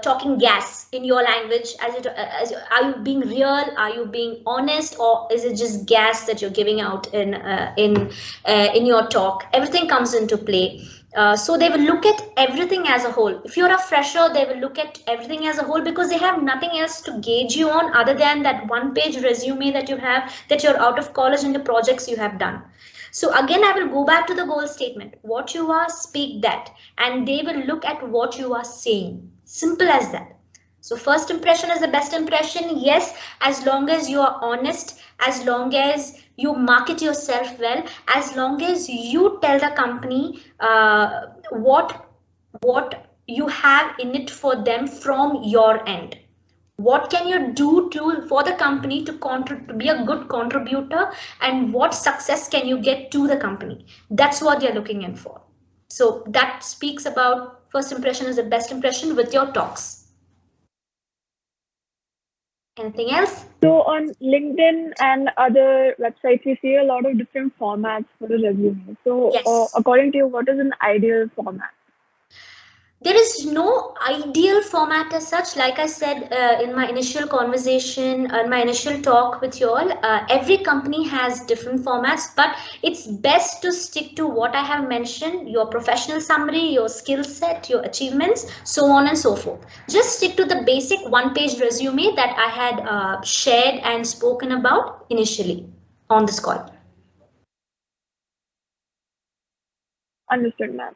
talking gas in your language? Are you being real? Are you being honest, or is it just gas that you're giving out in your talk? Everything comes into play. So they will look at everything as a whole. If you're a fresher, they will look at everything as a whole because they have nothing else to gauge you on other than that one-page resume that you have, that you're out of college and the projects you have done. So again, I will go back to the goal statement. What you are, speak that, and they will look at what you are saying. Simple as that. So first impression is the best impression. Yes, as long as you are honest, as long as you market yourself well, as long as you tell the company what you have in it for them from your end. What can you do for the company to be a good contributor, and what success can you get to the company? That's what they're looking in for. So that speaks about first impression is the best impression with your talks. Anything else? So on LinkedIn and other websites, we see a lot of different formats for the resume. So yes. According to you, what is an ideal format? There is no ideal format as such. Like I said in my initial conversation, my initial talk with you all, every company has different formats, but it's best to stick to what I have mentioned, your professional summary, your skill set, your achievements, so on and so forth. Just stick to the basic one-page resume that I had shared and spoken about initially on this call. Understood, ma'am.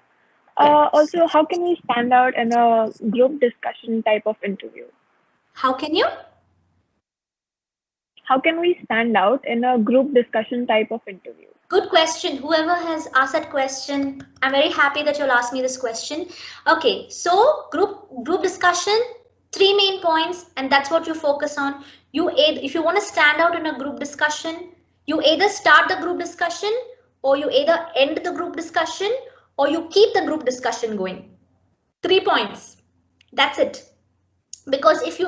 Also, how can we stand out in a group discussion type of interview? How can you? How can we stand out in a group discussion type of interview? Good question. Whoever has asked that question, I'm very happy that you'll ask me this question. Okay, so group discussion, 3 main points, and that's what you focus on. If you want to stand out in a group discussion, you either start the group discussion, or you either end the group discussion, or you keep the group discussion going. 3 points. That's it. Because if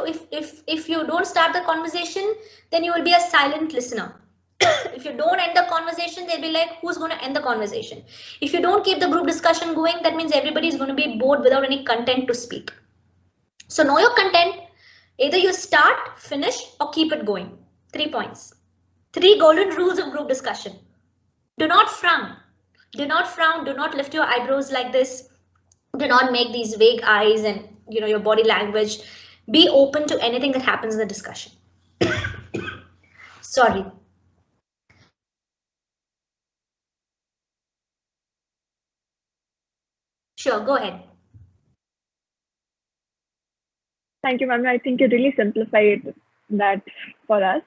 you don't start the conversation, then you will be a silent listener. If you don't end the conversation, they'll be like, who's going to end the conversation? If you don't keep the group discussion going, that means everybody is going to be bored without any content to speak. So know your content. Either you start, finish, or keep it going. 3 points. 3 golden rules of group discussion. Do not frown. Do not frown. Do not lift your eyebrows like this. Do not make these vague eyes and your body language. Be open to anything that happens in the discussion. Sorry. Sure, go ahead. Thank you, ma'am. I think you really simplified that for us.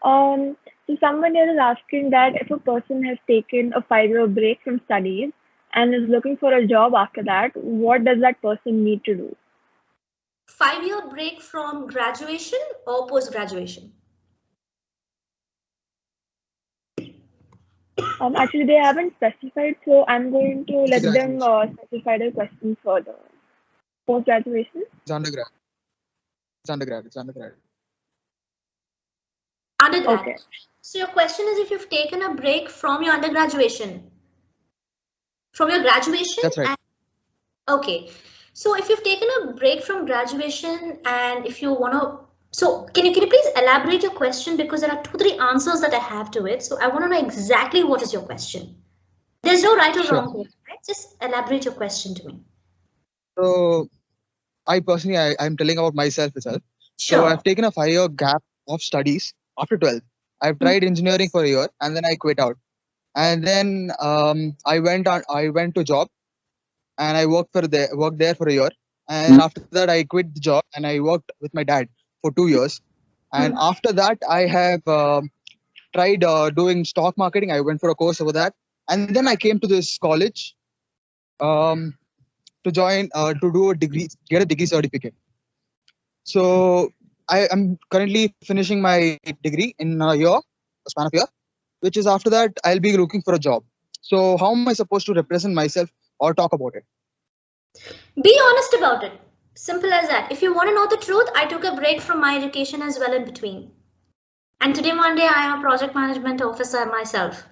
So someone here is asking that if a person has taken a 5-year break from studies and is looking for a job after that, what does that person need to do? 5-year break from graduation or post-graduation? Actually, they haven't specified, so I'm going to let them specify their questions further. Post-graduation? It's undergrad. It's undergrad. It's undergrad. Undergrad. Okay. So your question is if you've taken a break from your undergraduation, from your graduation? That's right. Okay. So if you've taken a break from graduation and if you want to, so can you please elaborate your question, because there are 2-3 answers that I have to it. So I want to know exactly what is your question. There's no right or wrong here, right? Just elaborate your question to me. So I personally, I'm telling about myself itself. Sure. So I've taken a 5-year gap of studies after 12. I've tried engineering for a year and then I quit out. And then I went to job and I worked there for a year. And after that, I quit the job and I worked with my dad for 2 years. And after that, I have tried doing stock marketing. I went for a course over that. And then I came to this college to join, to do a degree, get a degree certificate. So I am currently finishing my degree in a year, a span of year, which is after that I'll be looking for a job. So how am I supposed to represent myself or talk about it? Be honest about it. Simple as that. If you want to know the truth, I took a break from my education as well in between. And today, Monday, I am a project management officer myself.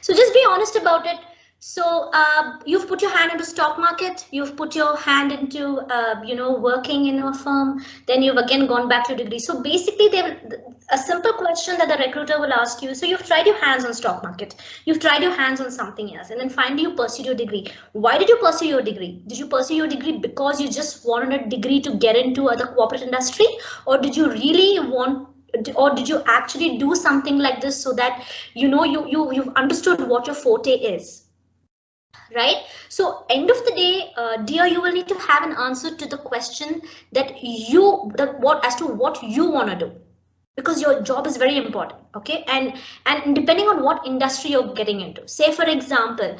So just be honest about it. So you've put your hand into stock market, you've put your hand into, working in a firm, then you've again gone back to degree. So basically, a simple question that the recruiter will ask you. So you've tried your hands on stock market, you've tried your hands on something else, and then finally you pursued your degree. Why did you pursue your degree? Did you pursue your degree because you just wanted a degree to get into the corporate industry, or did you really want? Or did you actually do something like this so that you've understood what your forte is, right? So end of the day, dear, you will need to have an answer to the question that as to what you want to do, because your job is very important. Okay, and depending on what industry you're getting into. Say for example,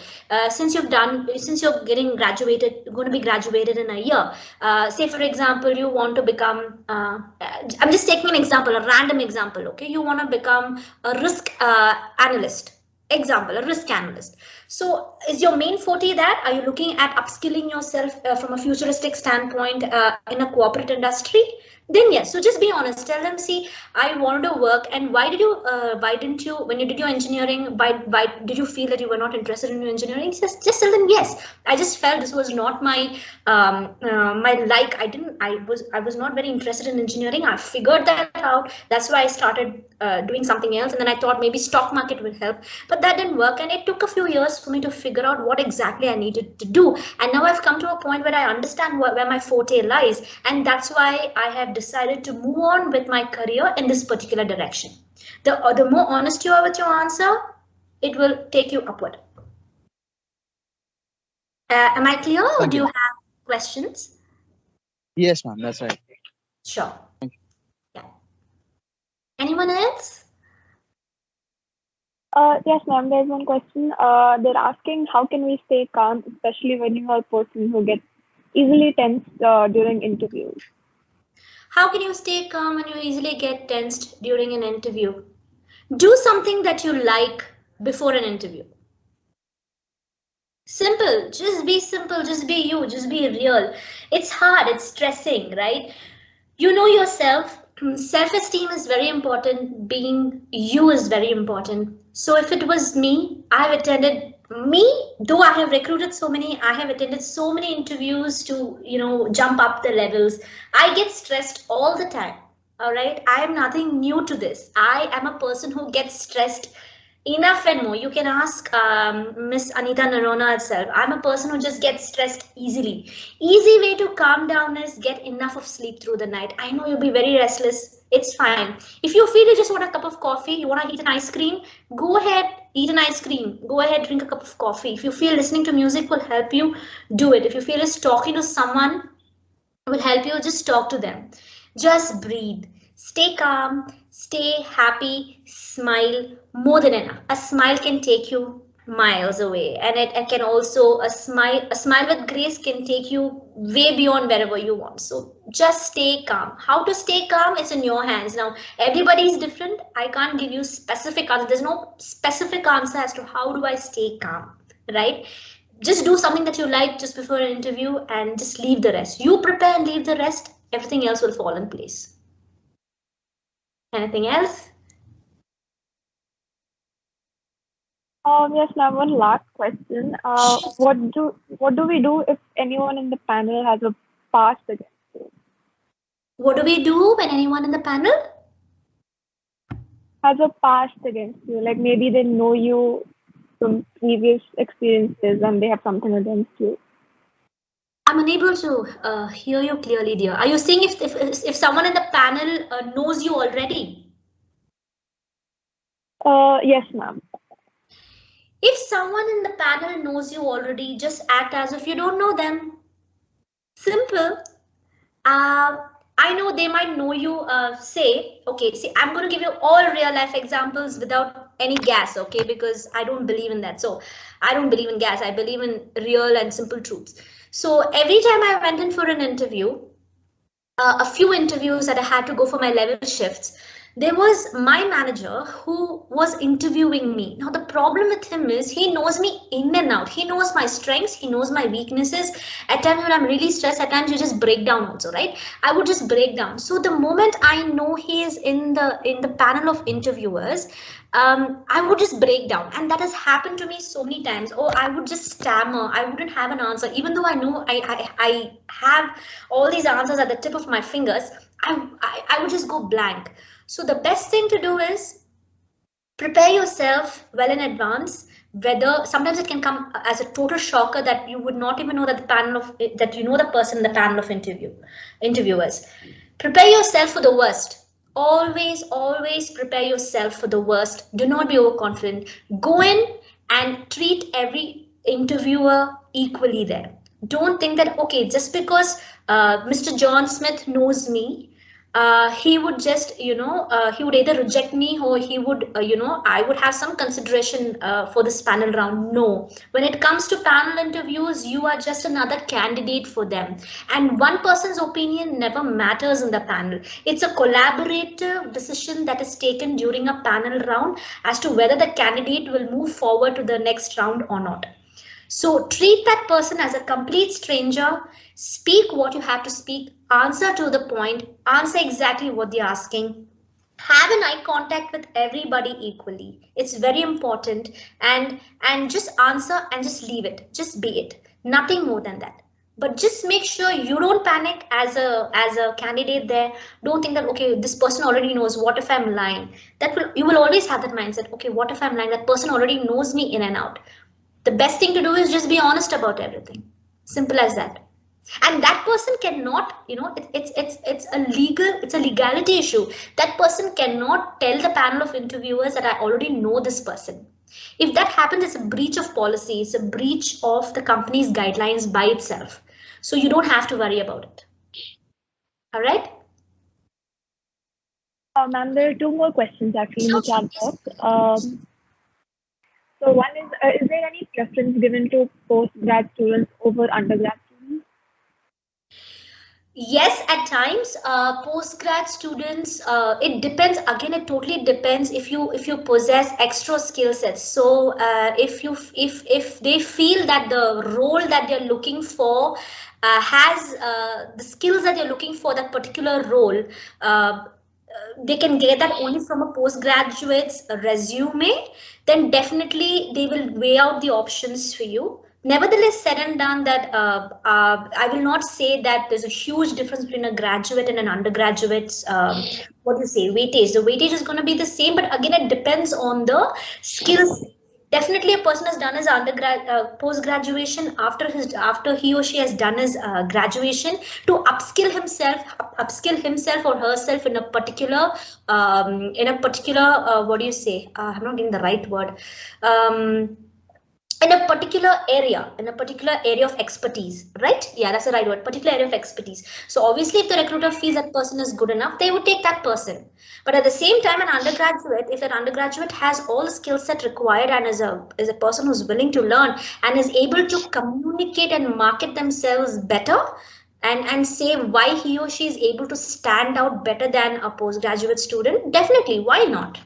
since you're going to be graduated in a year, say for example you want to become, I'm just taking an example, a random example. Okay, you want to become a risk analyst. Example, a risk analyst. So is your main forte that? Are you looking at upskilling yourself from a futuristic standpoint in a corporate industry? Then yes, so just be honest. Tell them, see, I wanted to work, and why didn't you, when you did your engineering, why did you feel that you were not interested in your engineering? Just tell them, yes, I just felt this was not my I was not very interested in engineering. I figured that out. That's why I started doing something else, and then I thought maybe stock market would help, but that didn't work, and it took a few years for me to figure out what exactly I needed to do. And now I've come to a point where I understand where my forte lies, and that's why I have decided to move on with my career in this particular direction. The more honest you are with your answer, it will take you upward. Am I clear, or do you have questions? Yes, ma'am, that's right. Sure. Yeah. Anyone else? Yes, ma'am, there's one question. They're asking, how can we stay calm, especially when you are a person who gets easily tensed during interviews? How can you stay calm when you easily get tensed during an interview? Do something that you like before an interview. Simple, just be simple, just be you, just be real. It's hard, it's stressing, right? You know yourself. Self-esteem is very important. Being you is very important. So if it was me, though I have recruited so many, I have attended so many interviews to, jump up the levels. I get stressed all the time. All right. I am nothing new to this. I am a person who gets stressed enough and more. You can ask Miss Anita Narona herself. I'm a person who just gets stressed easily. Easy way to calm down is get enough of sleep through the night. I know you'll be very restless. It's fine. If you feel you just want a cup of coffee, you want to eat an ice cream, go ahead, eat an ice cream. Go ahead, drink a cup of coffee. If you feel listening to music will help you, do it. If you feel just talking to someone will help you, just talk to them. Just breathe. Stay calm, stay happy, smile, more than enough. A smile can take you miles away, and it can also, a smile with grace can take you way beyond wherever you want. So just stay calm. How to stay calm? It's in your hands. Now, everybody is different. I can't give you specific answer. There's no specific answer as to how do I stay calm, right? Just do something that you like just before an interview and just leave the rest. You prepare and leave the rest. Everything else will fall in place. Anything else? Yes, now one last question. What do we do if anyone in the panel has a past against you? What do we do when anyone in the panel has a past against you? Like maybe they know you from previous experiences and they have something against you. I'm unable to hear you clearly, dear. Are you saying if someone in the panel knows you already? Yes, ma'am. If someone in the panel knows you already, just act as if you don't know them. Simple. I I know they might know you, say, okay, see, I'm going to give you all real life examples without any gas, okay, because I don't believe in that. So I don't believe in gas. I believe in real and simple truths. So every time I went in for an interview, a few interviews that I had to go for my level shifts, there was my manager who was interviewing me. Now, the problem with him is he knows me in and out. He knows my strengths. He knows my weaknesses. At times when I'm really stressed, at times you just break down also, right? I would just break down. So the moment I know he is in the panel of interviewers, I would just break down, and that has happened to me so many times. Or I would just stammer. I wouldn't have an answer, even though I know I have all these answers at the tip of my fingers. I would just go blank. So the best thing to do is prepare yourself well in advance. Whether sometimes it can come as a total shocker that you would not even know that the person in the panel of interviewers. Prepare yourself for the worst. Always prepare yourself for the worst. Do not be overconfident. Go in and treat every interviewer equally there. Don't think that, okay, just because Mr. John Smith knows me, he would just, he would either reject me or he would, I would have some consideration for this panel round. No, when it comes to panel interviews, you are just another candidate for them. And one person's opinion never matters in the panel. It's a collaborative decision that is taken during a panel round as to whether the candidate will move forward to the next round or not. So treat that person as a complete stranger, speak what you have to speak, answer to the point, answer exactly what they're asking, have an eye contact with everybody equally. It's very important, and just answer and just leave it, just be it, nothing more than that. But just make sure you don't panic as a candidate there. Don't think that, okay, this person already knows, what if I'm lying? You will always have that mindset, okay, what if I'm lying? That person already knows me in and out. The best thing to do is just be honest about everything. Simple as that. And that person cannot, it's a legality issue. That person cannot tell the panel of interviewers that I already know this person. If that happens, it's a breach of policy. It's a breach of the company's guidelines by itself. So you don't have to worry about it. All right. Ma'am, there are two more questions actually in the chat box. So one is there any preference given to post-grad students over undergrad students? Yes, at times, post-grad students, it depends. Again, it totally depends if you possess extra skill sets. So if they feel that the role that they're looking for has the skills that they're looking for that particular role, they can get that only from a postgraduate's resume, then definitely they will weigh out the options for you. Nevertheless, said and done, that I will not say that there's a huge difference between a graduate and an undergraduate's weightage. The weightage is going to be the same, but again, it depends on the skills. Definitely, a person has done his post graduation after he or she has done his graduation to upskill himself or herself in a particular I'm not getting the right word. In a particular area of expertise, right? Yeah, that's the right word, particular area of expertise. So obviously, if the recruiter feels that person is good enough, they would take that person. But at the same time, an undergraduate, if that undergraduate has all the skill set required and is a person who's willing to learn and is able to communicate and market themselves better, and say why he or she is able to stand out better than a postgraduate student, definitely, why not?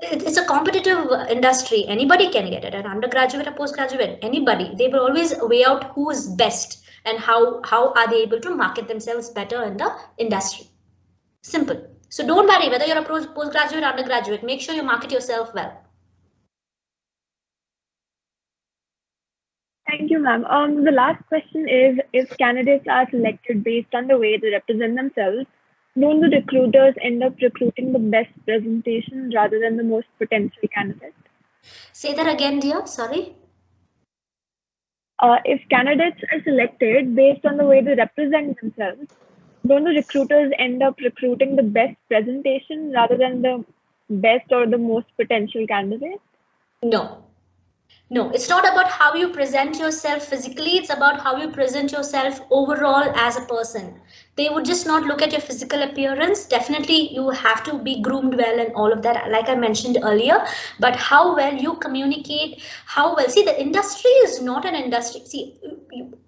It's a competitive industry. Anybody can get it, an undergraduate, a postgraduate, anybody. They will always weigh out who is best and how are they able to market themselves better in the industry. Simple. So don't worry whether you're a postgraduate or undergraduate. Make sure you market yourself well. Thank you, ma'am. The last question is, if candidates are selected based on the way they represent themselves, don't the recruiters end up recruiting the best presentation rather than the most potential candidate? Say that again, dear. Sorry. If candidates are selected based on the way they represent themselves, don't the recruiters end up recruiting the best presentation rather than the best or the most potential candidate? No, it's not about how you present yourself physically. It's about how you present yourself overall as a person. They would just not look at your physical appearance. Definitely you have to be groomed well and all of that, like I mentioned earlier, but how well you communicate, how well, see, the industry is not an industry. See,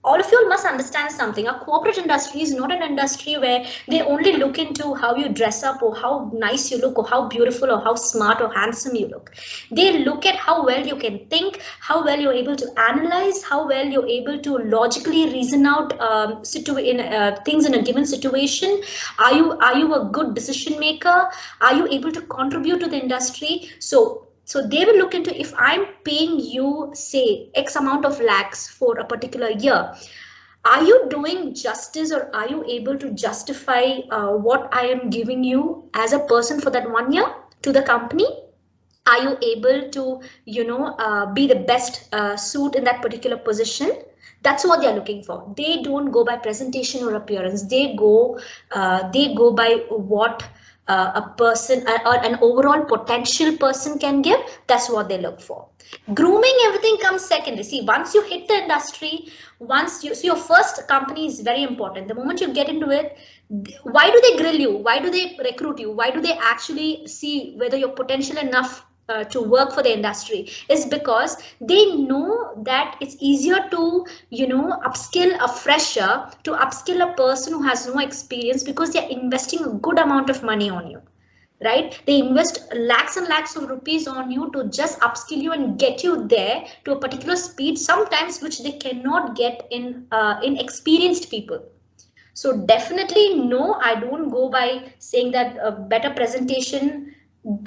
all of you must understand something. A corporate industry is not an industry where they only look into how you dress up or how nice you look or how beautiful or how smart or handsome you look. They look at how well you can think, how well you're able to analyze, how well you're able to logically reason out things in a given situation. Are you a good decision maker? Are you able to contribute to the industry? So they will look into, if I'm paying you, say, X amount of lakhs for a particular year, are you doing justice, or are you able to justify what I am giving you as a person for that 1 year to the company? Are you able to, be the best suit in that particular position? That's what they're looking for. They don't go by presentation or appearance. They go by what a person or an overall potential person can give. That's what they look for. Grooming, everything comes secondary. See, once you hit the industry, so your first company is very important. The moment you get into it, why do they grill you? Why do they recruit you? Why do they actually see whether you're potential enough to work for the industry? Is because they know that it's easier to upskill a fresher to upskill a person who has no experience, because they're investing a good amount of money on you, right? They invest lakhs and lakhs of rupees on you to just upskill you and get you there to a particular speed, sometimes which they cannot get in experienced people. So definitely no, I don't go by saying that a better presentation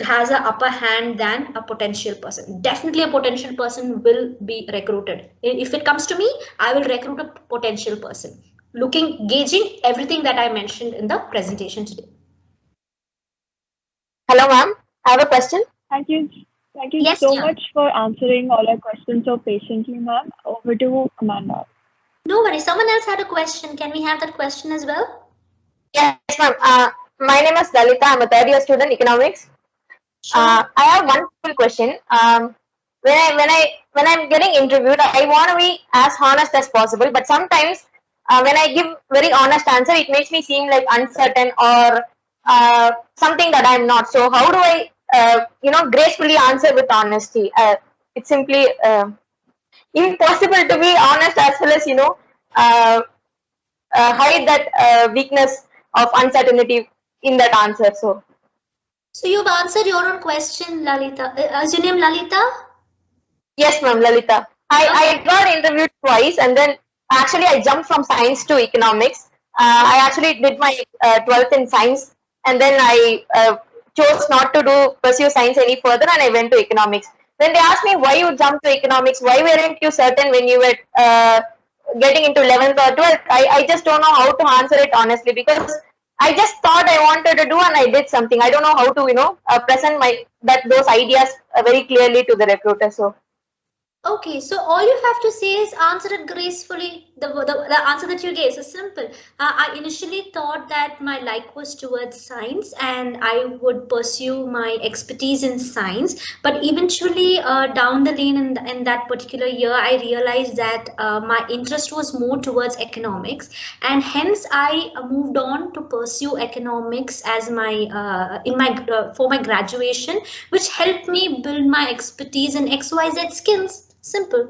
has an upper hand than a potential person. Definitely a potential person will be recruited. If it comes to me, I will recruit a potential person, gauging everything that I mentioned in the presentation today. Hello, ma'am. I have a question. Thank you. Thank you Yes, so yeah. much for answering all our questions so patiently, ma'am. Over to Amanda. No worries. Someone else had a question. Can we have that question as well? Yes, ma'am. My name is Lalita. I'm a third year student, economics. Sure. I have one simple question. When I'm getting interviewed, I want to be as honest as possible. But sometimes, when I give very honest answer, it makes me seem like uncertain or something that I'm not. So how do I, gracefully answer with honesty? It's simply impossible to be honest as well as hide that weakness of uncertainty in that answer. So you've answered your own question, Lalita. Is your name Lalita? yes, ma'am, Lalita. I got interviewed twice, and then actually I jumped from science to economics. I actually did my 12th in science, and then I chose not to pursue science any further, and I went to economics. When they asked me why you jumped to economics, why weren't you certain when you were getting into 11th or 12th, I just don't know how to answer it honestly, because I just thought I wanted to do and I did something. I don't know how to present those ideas very clearly to the recruiter. So Okay, so all you have to say is answer it gracefully. The answer that you gave is simple. I initially thought that my like was towards science and I would pursue my expertise in science. But eventually down the lane in that particular year, I realized that my interest was more towards economics. And hence I moved on to pursue economics as for my graduation, which helped me build my expertise in XYZ skills. Simple.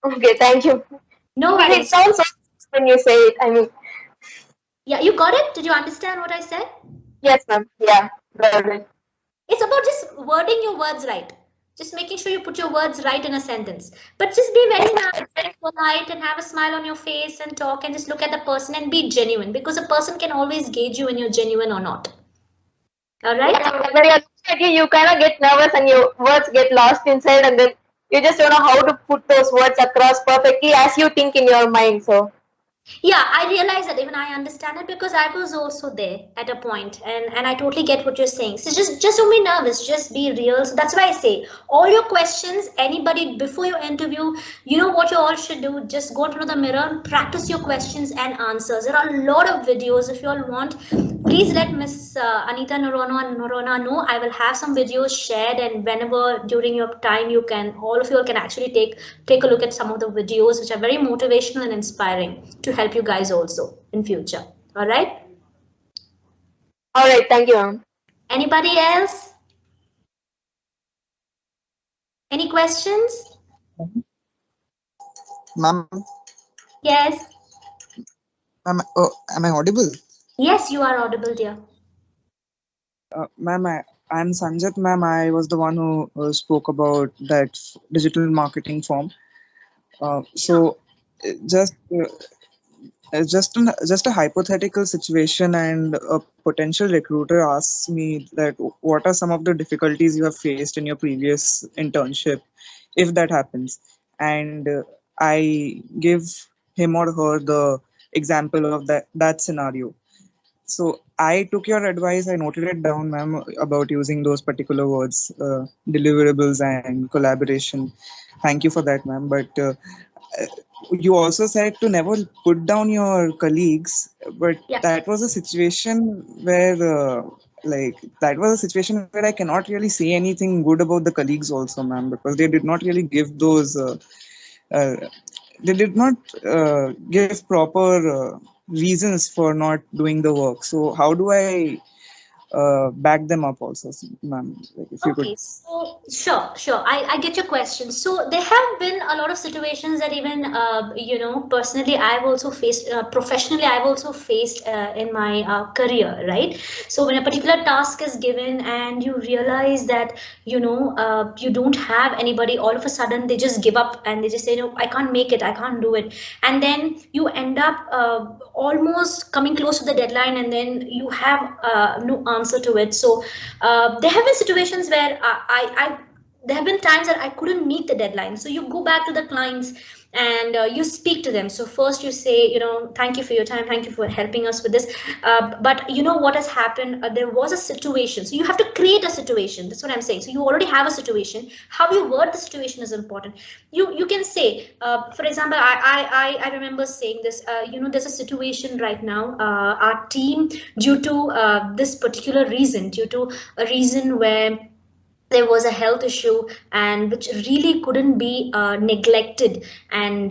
okay, thank you. No I mean, worries. it sounds so when you say it. I mean, yeah, you got it? Did you understand what I said? Yes, ma'am. Yeah, got it. It's about just wording your words right. Just making sure you put your words right in a sentence. But just be very nice, very polite, and have a smile on your face and talk and just look at the person and be genuine, because a person can always gauge you when you're genuine or not. All right? Yeah, when you're looking at you kind of get nervous and your words get lost inside, and then you just don't know how to put those words across perfectly as you think in your mind. So yeah, I realize that, even I understand it, because I was also there at a point, and I totally get what you're saying. So just don't be nervous, just be real. So that's why I say all your questions, anybody before your interview, you know what you all should do, just go to the mirror, practice your questions and answers. There are a lot of videos. If you all want, please let Miss Anita Norona know. I will have some videos shared, and whenever during your time you can, all of you all can actually take a look at some of the videos, which are very motivational and inspiring to to help you guys also in future. All right. All right, thank you, ma'am. Anybody else? Any questions? Ma'am, Yes. am I audible? Yes, you are audible, dear. Ma'am, I'm Sanjit, ma'am. I was the one who spoke about that digital marketing form. So, just just a hypothetical situation, and a potential recruiter asks me that what are some of the difficulties you have faced in your previous internship, if that happens, and I give him or her the example of that scenario. So I took your advice. I noted it down, ma'am, about using those particular words, deliverables and collaboration. Thank you for that, ma'am. But you also said to never put down your colleagues. But Yeah. that was a situation where, I cannot really say anything good about the colleagues also, ma'am, because they did not really give those. Uh, they did not give proper reasons for not doing the work. So how do I back them up also, ma'am? Like if you could. Okay, so sure. I get your question. So there have been a lot of situations that even, personally, I've also faced, professionally, I've also faced in my career, right? So when a particular task is given and you realize that, you don't have anybody, all of a sudden they just give up and they just say, no, I can't make it, I can't do it. And then you end up almost coming close to the deadline and then you have no answer to it. So there have been situations where there have been times that I couldn't meet the deadline. So you go back to the clients and you speak to them. So first you say, thank you for your time, thank you for helping us with this. But you know what has happened? There was a situation. So you have to create a situation. That's what I'm saying. So you already have a situation. How you word the situation is important. You can say, for example, I remember saying this. There's a situation right now. Our team, due to this particular reason, due to a reason where there was a health issue and which really couldn't be neglected, and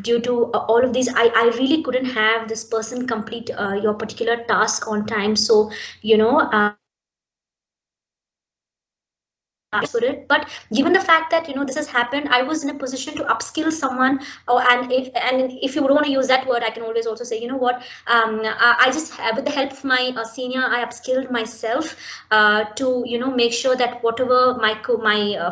due to all of these, I really couldn't have this person complete your particular task on time. So for it. But given the fact that this has happened, I was in a position to upskill someone. And if you don't want to use that word, I can always also say, I just, with the help of my senior, I upskilled myself to make sure that whatever my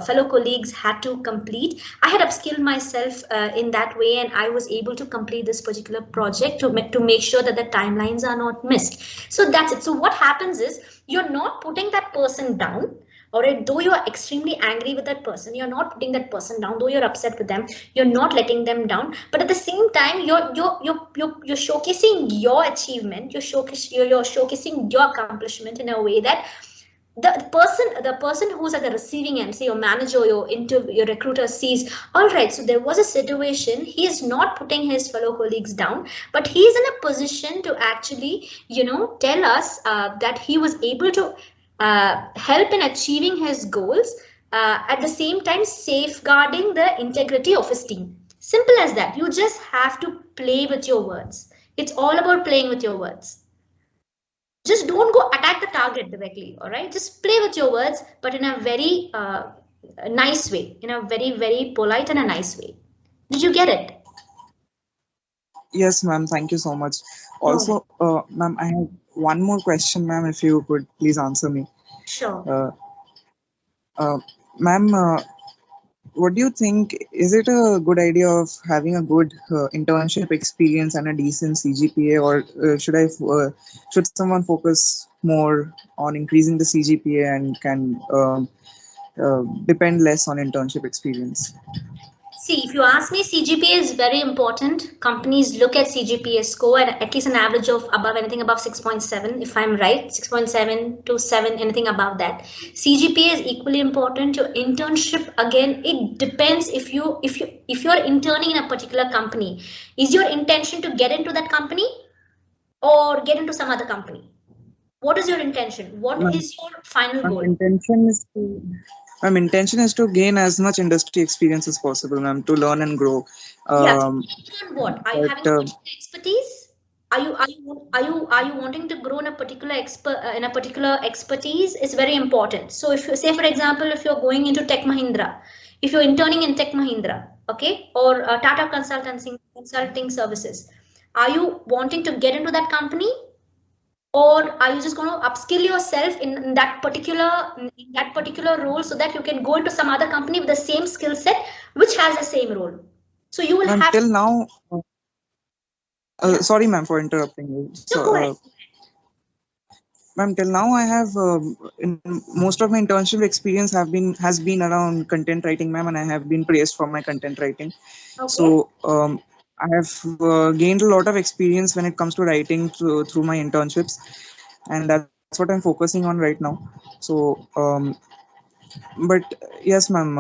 fellow colleagues had to complete, I had upskilled myself in that way, and I was able to complete this particular project to make sure that the timelines are not missed. So that's it. So what happens is, you're not putting that person down. Alright, though you are extremely angry with that person, you're not putting that person down. Though you're upset with them, you're not letting them down. But at the same time, you're showcasing your achievement. You're showcasing your accomplishment in a way that the person who's at the receiving end, say your manager or your recruiter, sees, all right, so there was a situation. He is not putting his fellow colleagues down, but he is in a position to actually tell us that he was able to help in achieving his goals, at the same time safeguarding the integrity of his team. Simple as that. You just have to play with your words. It's all about playing with your words. Just don't go attack the target directly. All right, just play with your words, but in a very nice way, in a very, very polite and a nice way. Did you get it? Yes, ma'am. Thank you so much. Also, ma'am, I have one more question, ma'am, if you could please answer me. Sure. Ma'am, what do you think? Is it a good idea of having a good internship experience and a decent CGPA, or should someone focus more on increasing the CGPA and can depend less on internship experience? See, if you ask me, CGPA is very important. Companies look at CGPA score and at least an average of anything above 6.7, if I'm right, 6.7 to 7, anything above that. CGPA is equally important. Your internship, again, it depends. If you're interning in a particular company, is your intention to get into that company or get into some other company? What is your intention? What is your final goal? My My intention is to gain as much industry experience as possible, ma'am, to learn and grow. Yeah. On what? Are you having But, expertise? Are you wanting to grow in a particular expertise? Is very important. So if you say, for example, if you're going into Tech Mahindra, if you're interning in Tech Mahindra, okay, or Tata consulting services, are you wanting to get into that company, or are you just going to upskill yourself in that particular role so that you can go into some other company with the same skill set which has the same role? So you will have. till now, Yeah. sorry, ma'am, for interrupting you. No, go ahead. Ma'am, till now I have in most of my internship experience has been around content writing, ma'am, and I have been praised for my content writing. Okay. So I have gained a lot of experience when it comes to writing through my internships, and that's what I'm focusing on right now. So, but yes, ma'am,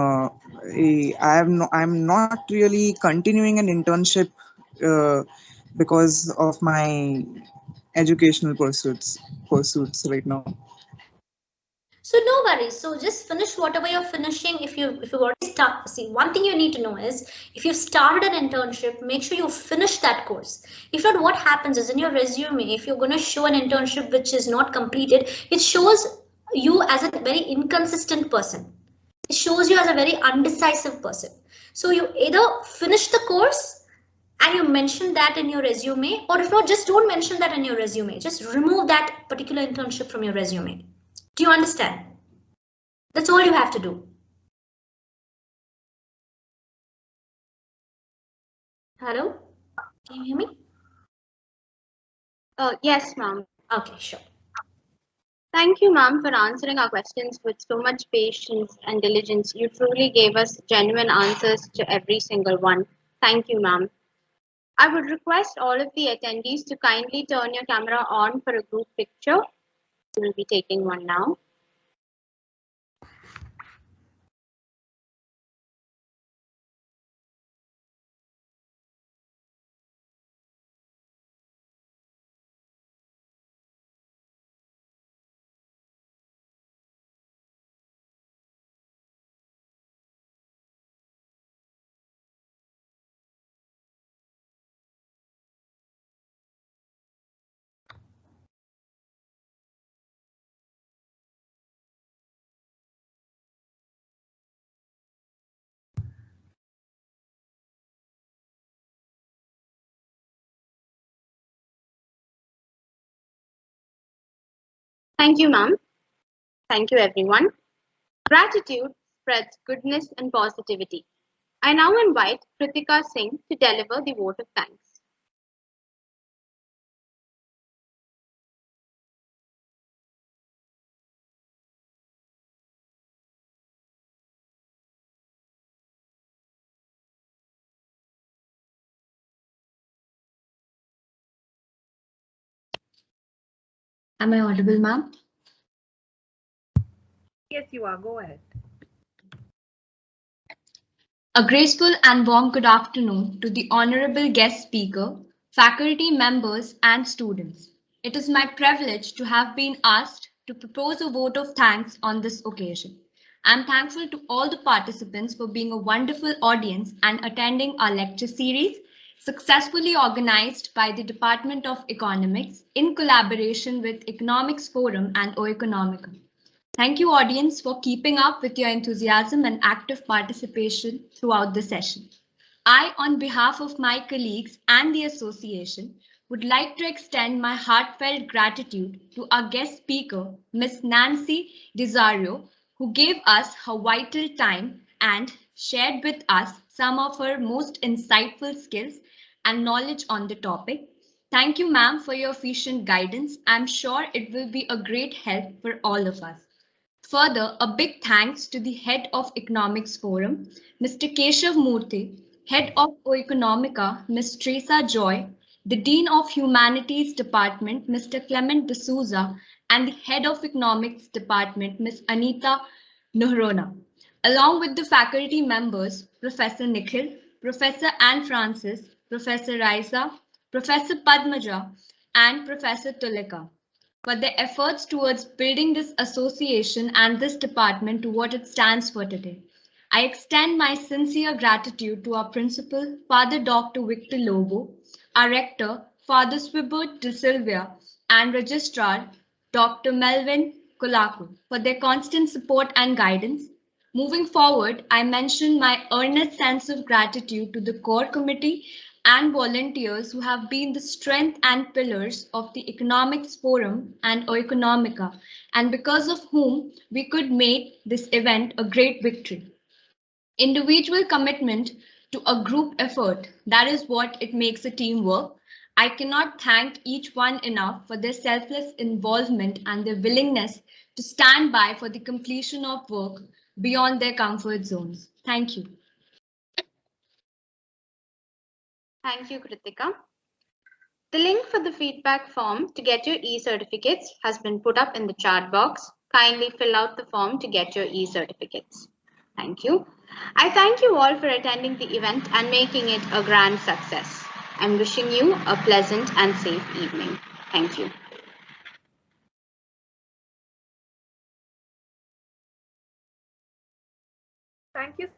I'm not really continuing an internship uh, because of my educational pursuits right now. So no worries. So just finish whatever you're finishing. If you already start, see, one thing you need to know is if you've started an internship, make sure you finish that course. If not, what happens is in your resume, if you're going to show an internship which is not completed, it shows you as a very inconsistent person. It shows you as a very undecisive person. So you either finish the course and you mention that in your resume, or if not, just don't mention that in your resume. Just remove that particular internship from your resume. Do you understand? That's all you have to do. Hello? Can you hear me? Yes, ma'am. Okay, sure. Thank you, ma'am, for answering our questions with so much patience and diligence. You truly gave us genuine answers to every single one. Thank you, ma'am. I would request all of the attendees to kindly turn your camera on for a group picture. We will be taking one now. Thank you, ma'am. Thank you, everyone. Gratitude spreads goodness and positivity. I now invite Kritika Singh to deliver the vote of thanks. Am I audible, ma'am? Yes, you are. Go ahead. A graceful and warm good afternoon to the honorable guest speaker, faculty members and students. It is my privilege to have been asked to propose a vote of thanks on this occasion. I am thankful to all the participants for being a wonderful audience and attending our lecture series, successfully organized by the Department of Economics in collaboration with Economics Forum and Oikonomika. Thank you, audience, for keeping up with your enthusiasm and active participation throughout the session. I, on behalf of my colleagues and the association, would like to extend my heartfelt gratitude to our guest speaker, Ms. Nancy Desario, who gave us her vital time and shared with us some of her most insightful skills and knowledge on the topic. Thank you, ma'am, for your efficient guidance. I'm sure it will be a great help for all of us. Further, a big thanks to the head of Economics Forum, Mr. Keshav Murthy, head of Oikonomika, Ms. Teresa Joy, the Dean of Humanities Department, Mr. Clement D'Souza, and the head of Economics Department, Ms. Anita Nohrona, along with the faculty members, Professor Nikhil, Professor Anne Francis, Professor Raisa, Professor Padmaja, and Professor Tulika. for their efforts towards building this association and this department to what it stands for today. I extend my sincere gratitude to our principal, Father Dr. Victor Lobo, our rector, Father Swibert De Silva, and registrar, Dr. Melvin Kulaku, for their constant support and guidance. Moving forward, I mention my earnest sense of gratitude to the core committee and volunteers who have been the strength and pillars of the Economics Forum and Oikonomika, and because of whom we could make this event a great victory. Individual commitment to a group effort, that is what it makes a team work. I cannot thank each one enough for their selfless involvement and their willingness to stand by for the completion of work beyond their comfort zones. Thank you. Thank you, Kritika. The link for the feedback form to get your e-certificates has been put up in the chat box. Kindly fill out the form to get your e-certificates. Thank you. I thank you all for attending the event and making it a grand success. I'm wishing you a pleasant and safe evening. Thank you. Thank you